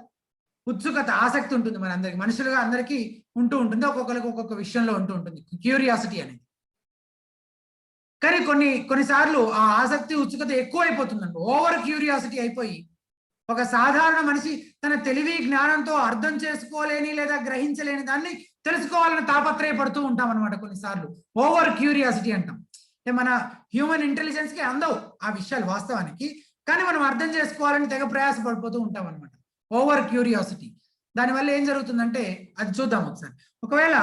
ఉత్సుకత, ఆసక్తి ఉంటుంది మనందరికీ, మనుషులుగా అందరికీ ఉంటూ ఉంటుంది. ఒక్కొక్కరికి ఒక్కొక్క విషయంలో ఉంటూ ఉంటుంది క్యూరియాసిటీ అనేది. కానీ కొన్నిసార్లు ఆ ఆసక్తి, ఉత్సుకత ఎక్కువ అయిపోతుందండి. ఓవర్ క్యూరియాసిటీ అయిపోయి ఒక సాధారణ మనిషి తన తెలివి జ్ఞానంతో అర్థం చేసుకోలేని లేదా గ్రహించలేని దాన్ని తెలుసుకోవాలని తాపత్రయపడుతూ ఉంటాం అనమాట. కొన్నిసార్లు ఓవర్ క్యూరియాసిటీ అంటాం. మన హ్యూమన్ ఇంటెలిజెన్స్ కి అందవు ఆ విషయాలు వాస్తవానికి, కానీ మనం అర్థం చేసుకోవాలని తెగ ప్రయాసపడిపోతూ ఉంటాం అనమాట. Over curiosity. దానివల్ల ఏం జరుగుతుందంటే అది చూద్దాం ఒకసారి. ఒకవేళ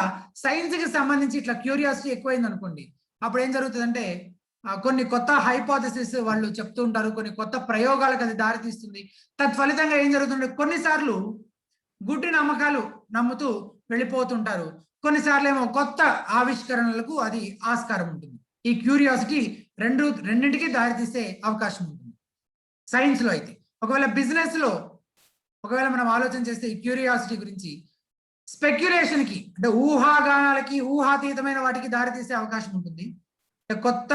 సైన్స్ కి సంబంధించి ఇట్లా క్యూరియాసిటీ ఎక్కువైంది అనుకోండి, అప్పుడు ఏం జరుగుతుందంటే కొన్ని కొత్త హైపోథసిస్ వాళ్ళు చెప్తూ ఉంటారు, కొన్ని కొత్త ప్రయోగాలకు అది దారితీస్తుంది. తత్ఫలితంగా ఏం జరుగుతుంటే కొన్నిసార్లు గుడ్డి నమ్మకాలు నమ్ముతూ వెళ్ళిపోతుంటారు, కొన్నిసార్లు ఏమో కొత్త ఆవిష్కరణలకు అది ఆస్కారం ఉంటుంది. ఈ క్యూరియాసిటీ రెండింటికి దారితీసే అవకాశం ఉంటుంది సైన్స్ లో. అయితే ఒకవేళ బిజినెస్ లో ఒకవేళ మనం ఆలోచన చేస్తే ఈ క్యూరియాసిటీ గురించి స్పెక్యులేషన్ కి, అంటే ఊహాగానాలకి, ఊహాతీతమైన వాటికి దారితీసే అవకాశం ఉంటుంది. కొత్త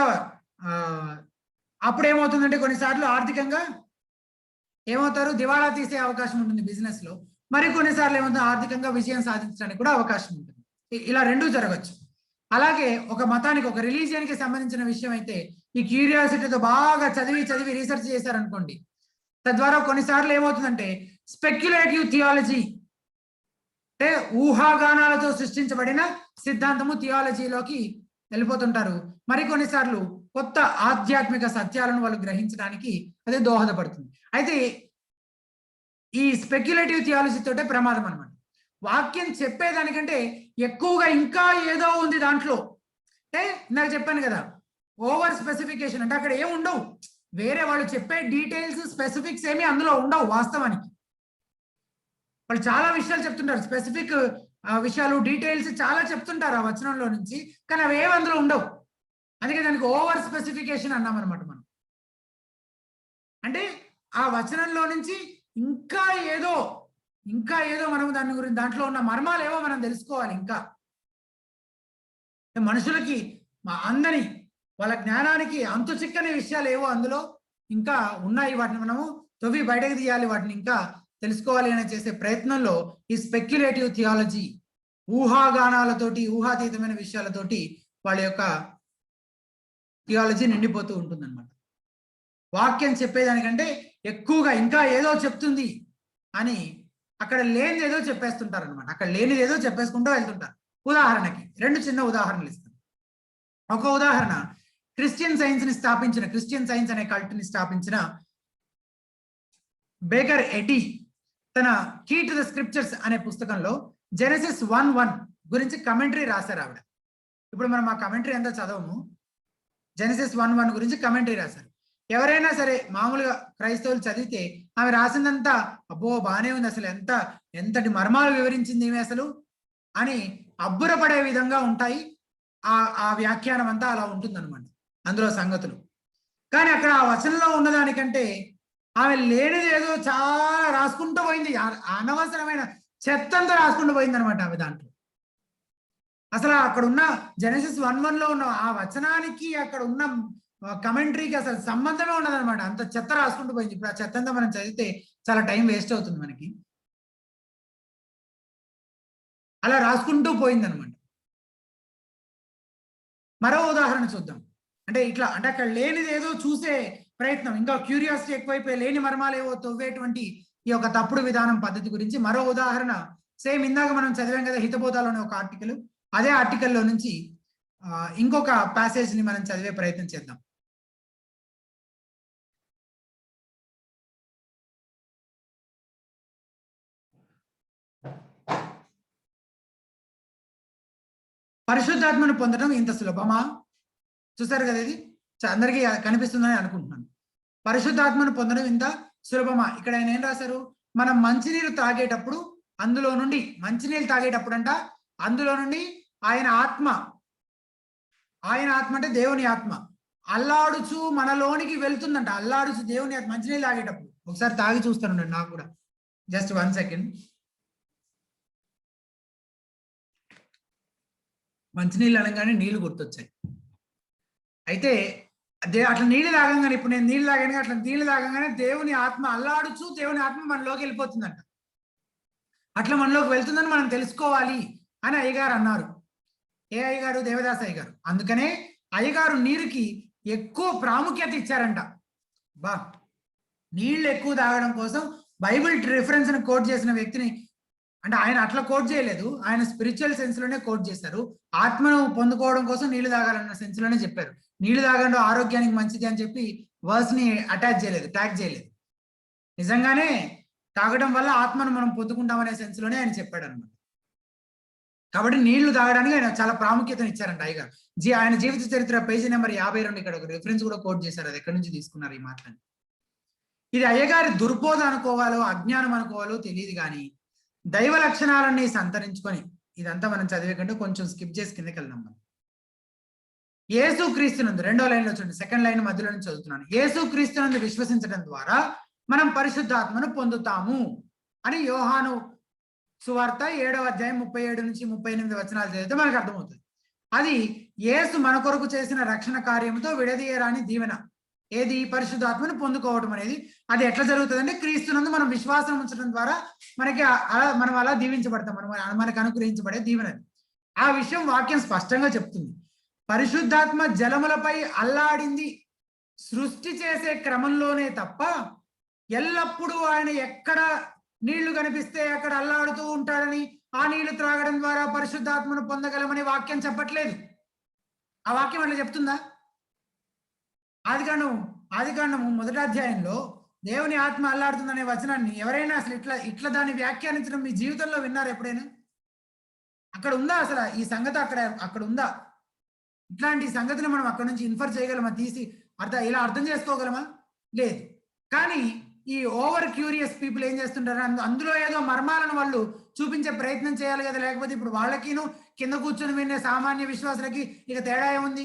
అప్పుడు ఏమవుతుందంటే కొన్నిసార్లు ఆర్థికంగా ఏమవుతారు, దివాళా తీసే అవకాశం ఉంటుంది బిజినెస్ లో. మరి కొన్నిసార్లు ఏమవుతుంది, ఆర్థికంగా విజయం సాధించడానికి కూడా అవకాశం ఉంటుంది. ఇలా రెండూ జరగచ్చు. అలాగే ఒక మతానికి, ఒక రిలీజియన్ కి సంబంధించిన విషయం అయితే ఈ క్యూరియాసిటీతో బాగా చదివి రీసెర్చ్ చేశారనుకోండి, తద్వారా కొన్నిసార్లు ఏమవుతుందంటే స్పెక్యులేటివ్ థియాలజీ, అంటే ఊహాగానాలతో సృష్టించబడిన సిద్ధాంతము థియాలజీలోకి వెళ్ళిపోతుంటారు. మరికొన్నిసార్లు కొత్త ఆధ్యాత్మిక సత్యాలను వాళ్ళు గ్రహించడానికి అదే దోహదపడుతుంది. అయితే ఈ స్పెక్యులేటివ్ థియాలజీ తోటే ప్రమాదం అనమాట. వాక్యం చెప్పేదానికంటే ఎక్కువగా ఇంకా ఏదో ఉంది దాంట్లో. అంటే నాకు చెప్పాను కదా, ఓవర్ స్పెసిఫికేషన్ అంటే అక్కడ ఏమి ఉండవు. వేరే వాళ్ళు చెప్పే డీటెయిల్స్ స్పెసిఫిక్స్ ఏమి అందులో ఉండవు. వాస్తవానికి వాళ్ళు చాలా విషయాలు చెప్తుంటారు, స్పెసిఫిక్ విషయాలు డీటెయిల్స్ చాలా చెప్తుంటారు ఆ వచనంలో నుంచి, కానీ అవి ఏమి అందులో ఉండవు. అందుకే దానికి ఓవర్ స్పెసిఫికేషన్ అన్నామన్నమాట మనం. అంటే ఆ వచనంలో నుంచి ఇంకా ఏదో మనం దాని గురించి దాంట్లో ఉన్న మర్మాలు ఏవో మనం తెలుసుకోవాలి. ఇంకా మనుషులకి అందని వాళ్ళ జ్ఞానానికి అంతు చిక్కని విషయాలు ఏవో అందులో ఇంకా ఉన్నాయి. వాటిని మనము తవ్వి బయటకు తీయాలి, వాటిని ఇంకా తెలుసుకోవాలి అని చేసే ప్రయత్నంలో ఈ స్పెక్యులేటివ్ థియాలజీ ఊహాగానాలతోటి ఊహాతీతమైన విషయాలతోటి వాళ్ళ యొక్క థియాలజీ నిండిపోతూ ఉంటుందన్నమాట. వాక్యం చెప్పేదానికంటే ఎక్కువగా ఇంకా ఏదో చెప్తుంది అని అక్కడ లేనిది ఏదో చెప్పేస్తుంటారు అనమాట. అక్కడ లేనిది ఏదో చెప్పేసుకుంటూ వెళ్తుంటారు. ఉదాహరణకి 2 చిన్న ఉదాహరణలు ఇస్తాను. ఒక ఉదాహరణ, క్రిస్టియన్ సైన్స్ అనే కల్ట్ ని స్థాపించిన బేకర్ ఎటీ తన కీ టు ద స్క్రిప్చర్స్ అనే పుస్తకంలో జెనసిస్ 1:1 గురించి కమెంటరీ రాశారు ఆవిడ. ఇప్పుడు మనం ఆ కమెంటరీ అంతా చదవము. జెనసిస్ 1:1 గురించి కమెంటరీ రాశారు. ఎవరైనా సరే మామూలుగా క్రైస్తవులు చదివితే ఆమె రాసిందంతా అబ్బో బానే ఉంది, అసలు ఎంతటి మర్మాలు వివరించింది ఈమె అసలు అని అబ్బురపడే విధంగా ఉంటాయి. ఆ వ్యాఖ్యానం అంతా అలా ఉంటుందన్నమాట అందులో సంగతులు. కానీ అక్కడ ఆ వచనంలో ఉన్నదానికంటే ఆమె లేనిది ఏదో చాలా రాసుకుంటూ పోయింది. అనవసరమైన చెత్తంతా రాసుకుంటూ పోయింది అనమాట ఆమె దాంట్లో. అసలు అక్కడ ఉన్న జెనసిస్ 1:1 ఉన్న ఆ వచనానికి అక్కడ ఉన్న కమెంటరీకి అసలు సంబంధమే ఉండదన్నమాట. అంత చెత్త రాసుకుంటూ పోయింది. ఇప్పుడు ఆ చెత్త అంతా మనం చదివితే చాలా టైం వేస్ట్ అవుతుంది మనకి. అలా రాసుకుంటూ పోయిందనమాట. మరో ఉదాహరణ చూద్దాం. అంటే అక్కడ లేనిది ఏదో చూసే ప్రయత్నం, ఇంకా క్యూరియాసిటీ ఎక్కువైపోయి లేని మర్మాలు ఏవో తవ్వేటువంటి ఈ యొక్క తప్పుడు విధానం పద్ధతి గురించి మరో ఉదాహరణ సేమ్ ఇందాక మనం చదివాం కదా హితబోధాలోని ఒక ఆర్టికల్. అదే ఆర్టికల్లో నుంచి ఇంకొక ప్యాసేజ్ ని మనం చదివే ప్రయత్నం చేద్దాం. పరిశుద్ధాత్మను పొందడం ఇంత సులభమా? చూసారు కదా, ఇది అందరికీ కనిపిస్తుందని అనుకుంటున్నాను. పరిశుద్ధాత్మను పొందడం ఇంత సులభమా? ఇక్కడ ఆయన ఏం రాశారు, మనం మంచినీళ్ళు తాగేటప్పుడు అందులో నుండి ఆయన ఆత్మ అంటే దేవుని ఆత్మ అల్లాడుచు మనలోనికి వెళ్తుందంట. అల్లాడుచు దేవుని ఆత్మ మంచినీళ్ళు తాగేటప్పుడు. ఒకసారి తాగి చూస్తాను నాకు కూడా, జస్ట్ 1 సెకండ్. మంచినీళ్ళు అనగానే నీళ్లు గుర్తొచ్చాయి. అయితే అట్లా నీళ్ళు తాగంగానే, ఇప్పుడు నేను నీళ్ళు తాగాను, అట్లా నీళ్ళు తాగంగానే దేవుని ఆత్మ అల్లాడుచు దేవుని ఆత్మ మనలోకి వెళ్ళిపోతుందంట. అట్లా మనలోకి వెళ్తుందని మనం తెలుసుకోవాలి అని అయ్యగారు అన్నారు. ఏ అయ్యగారు? దేవదాస్ అయ్యగారు. అందుకనే అయ్యగారు నీరుకి ఎక్కువ ప్రాముఖ్యత ఇచ్చారంట. నీళ్ళు ఎక్కువ తాగడం కోసం బైబిల్ రిఫరెన్స్ ని కోట్ చేసిన వ్యక్తిని, అంటే ఆయన అట్లా కోట్ చేయలేదు, ఆయన స్పిరిచువల్ సెన్స్ లోనే కోట్ చేశారు. ఆత్మను పొందుకోవడం కోసం నీళ్లు తాగాలన్న సెన్స్ లోనే చెప్పారు. నీళ్లు తాగడం ఆరోగ్యానికి మంచిది అని చెప్పి వర్స్ ని ట్యాగ్ చేయలేదు. నిజంగానే తాగడం వల్ల ఆత్మను మనం పొందుకుంటామనే సెన్స్ లోనే ఆయన చెప్పాడు అనమాట. కాబట్టి నీళ్లు తాగడానికి ఆయన చాలా ప్రాముఖ్యతను ఇచ్చారంట అయ్యగారు. ఆయన జీవిత చరిత్ర పేజీ నెంబర్ 52 ఇక్కడ ఒక రిఫరెన్స్ కూడా కోట్ చేశారు. అది ఎక్కడి నుంచి తీసుకున్నారు ఈ మాటని. ఇది అయ్యగారి దుర్బోధ అనుకోవాలో అజ్ఞానం అనుకోవాలో తెలియదు, కానీ దైవ లక్షణాలన్నీ సంతరించుకొని, ఇదంతా మనం చదివే కంటే కొంచెం స్కిప్ చేసి కిందకి వెళ్దాం. మనం యేసు క్రీస్తునందు, 2వ లైన్లో చూడండి, 2nd లైన్ మధ్యలో నుంచి చదువుతున్నాను. యేసు క్రీస్తునందు విశ్వసించడం ద్వారా మనం పరిశుద్ధాత్మను పొందుతాము అని యోహాను సువార్త 7వ అధ్యాయం 37 నుంచి 38 వచనాలు చదివితే మనకు అర్థమవుతుంది. అది యేసు మన కొరకు చేసిన రక్షణ కార్యంతో విడదీయరాని దీవెన. ఏది? పరిశుద్ధాత్మను పొందుకోవడం అనేది. అది ఎట్లా జరుగుతుంది అంటే క్రీస్తునందు మనం విశ్వాసం ఉంచడం ద్వారా మనం అలా దీవించబడతాం, మనకు అనుగ్రహించబడే దీవెన. ఆ విషయం వాక్యం స్పష్టంగా చెప్తుంది. పరిశుద్ధాత్మ జలములపై అల్లాడింది సృష్టి చేసే క్రమంలోనే తప్ప ఎల్లప్పుడూ ఆయన ఎక్కడ నీళ్లు కనిపిస్తే అక్కడ అల్లాడుతూ ఉంటాడని, ఆ నీళ్లు త్రాగడం ద్వారా పరిశుద్ధాత్మను పొందగలమని వాక్యం చెప్పట్లేదు. ఆ వాక్యం అట్లా చెప్తుందా? ఆదికాండం ఆదికాండము మొదటి అధ్యాయంలో దేవుని ఆత్మ అల్లాడుతుందనే వచనాన్ని ఎవరైనా అసలు ఇట్లా దాన్ని వ్యాఖ్యానించడం మీ జీవితంలో విన్నారా ఎప్పుడైనా? అక్కడ ఉందా అసలు ఈ సంగతి అక్కడ ఉందా? ఇట్లాంటి సంగతిని మనం అక్కడి నుంచి ఇన్ఫర్ చేయగలమా? తీసి ఇలా అర్థం చేసుకోగలమా? లేదు. కానీ ఈ ఓవర్ క్యూరియస్ పీపుల్ ఏం చేస్తుంటారు, అందులో ఏదో మర్మాలను వాళ్ళు చూపించే ప్రయత్నం చేయాలి కదా! లేకపోతే ఇప్పుడు వాళ్ళకిను కింద కూర్చొని వినే సామాన్య విశ్వాసులకి ఇక తేడా ఏముంది?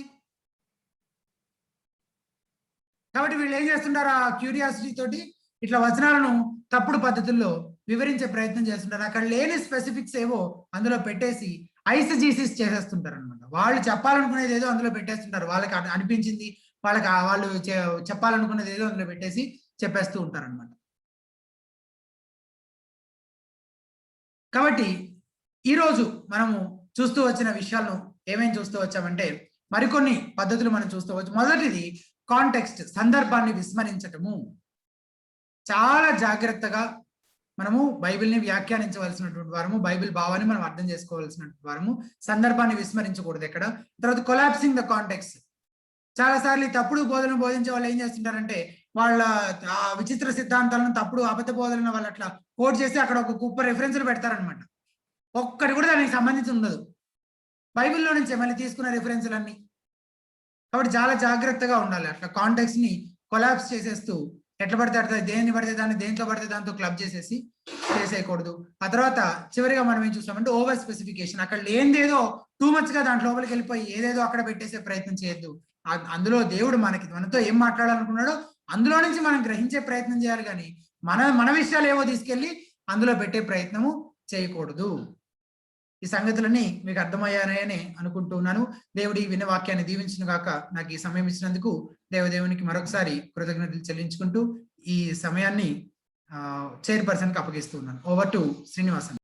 కాబట్టి వీళ్ళు ఏం చేస్తుంటారు, ఆ క్యూరియాసిటీ తోటి ఇట్లా వచనాలను తప్పుడు పద్ధతుల్లో వివరించే ప్రయత్నం చేస్తుంటారు. అక్కడ లేని స్పెసిఫిక్స్ ఏవో అందులో పెట్టేసి ఐసజీసిస్ చేసేస్తుంటారనమాట. వాళ్ళు చెప్పాలనుకునేది ఏదో అందులో పెట్టేస్తుంటారు. వాళ్ళకి అనిపించింది, వాళ్ళు చెప్పాలనుకునేది ఏదో అందులో పెట్టేసి చెప్పేస్తూ ఉంటారనమాట. కాబట్టి ఈరోజు మనము చూస్తూ వచ్చిన విషయాలను ఏమేమి చూస్తూ వచ్చామంటే, మరికొన్ని పద్ధతులు మనం చూస్తూ వచ్చు. మొదటిది కాంటెక్స్ట్, సందర్భాన్ని విస్మరించటము. చాలా జాగ్రత్తగా మనము బైబిల్‌ని వ్యాఖ్యానించవలసినటువంటి వారము, బైబిల్ భావాన్ని మనం అర్థం చేసుకోవాల్సినటువంటి వారము. సందర్భాన్ని విస్మరించకూడదు ఎక్కడ. తర్వాత కొలాప్సింగ్ ద కాంటెక్స్ట్. చాలా సార్లు ఈ తప్పుడు బోధనలు బోధించే వాళ్ళు ఏం చేస్తుంటారంటే, వాళ్ళ విచిత్ర సిద్ధాంతాలను, తప్పుడు అబద్ధ బోధనలను వాళ్ళు అట్లా కోట్ చేసి అక్కడ ఒక కుప్ప రిఫరెన్స్‌లు పెడతారనమాట. ఒక్కటి కూడా దానికి సంబంధించి ఉండదు. బైబిల్‌లో నుంచే మళ్ళీ తీసుకున్న రిఫరెన్స్‌లన్నీ. కాబట్టి చాలా జాగ్రత్తగా ఉండాలి. అట్లా కాంటెక్స్ట్‌ని కొలాప్స్ చేసేస్తూ ఎట్లా పడితే అట్లా దేన్ని పడితే దాన్ని, దేంట్లో పడితే దాంతో క్లబ్ చేసేసి చేసేయకూడదు. ఆ తర్వాత చివరిగా మనం ఏం చూస్తామంటే ఓవర్ స్పెసిఫికేషన్. అక్కడ లేనిదేదో టూ మచ్‌గా దాంట్లో లోపలికి వెళ్ళిపోయి ఏదేదో అక్కడ పెట్టేసే ప్రయత్నం చేయొద్దు. అందులో దేవుడు మనతో ఏం మాట్లాడాలనుకున్నాడో అందులో నుంచి మనం గ్రహించే ప్రయత్నం చేయాలి గానీ, మన విషయాలు ఏవో తీసుకెళ్ళి అందులో పెట్టే ప్రయత్నము చేయకూడదు. ఈ సంగతులన్నీ మీకు అర్థమయ్యాయని అనుకుంటూ ఉన్నాను. దేవుడు ఈ విన్న వాక్యాన్ని దీవించును గాక. నాకు ఈ సమయం ఇచ్చినందుకు దేవునికి మరొకసారి కృతజ్ఞతలు చెల్లించుకుంటూ ఈ సమయాన్ని చైర్పర్సన్‌కి అప్పగిస్తూ ఉన్నాను. Over to Srinivasan.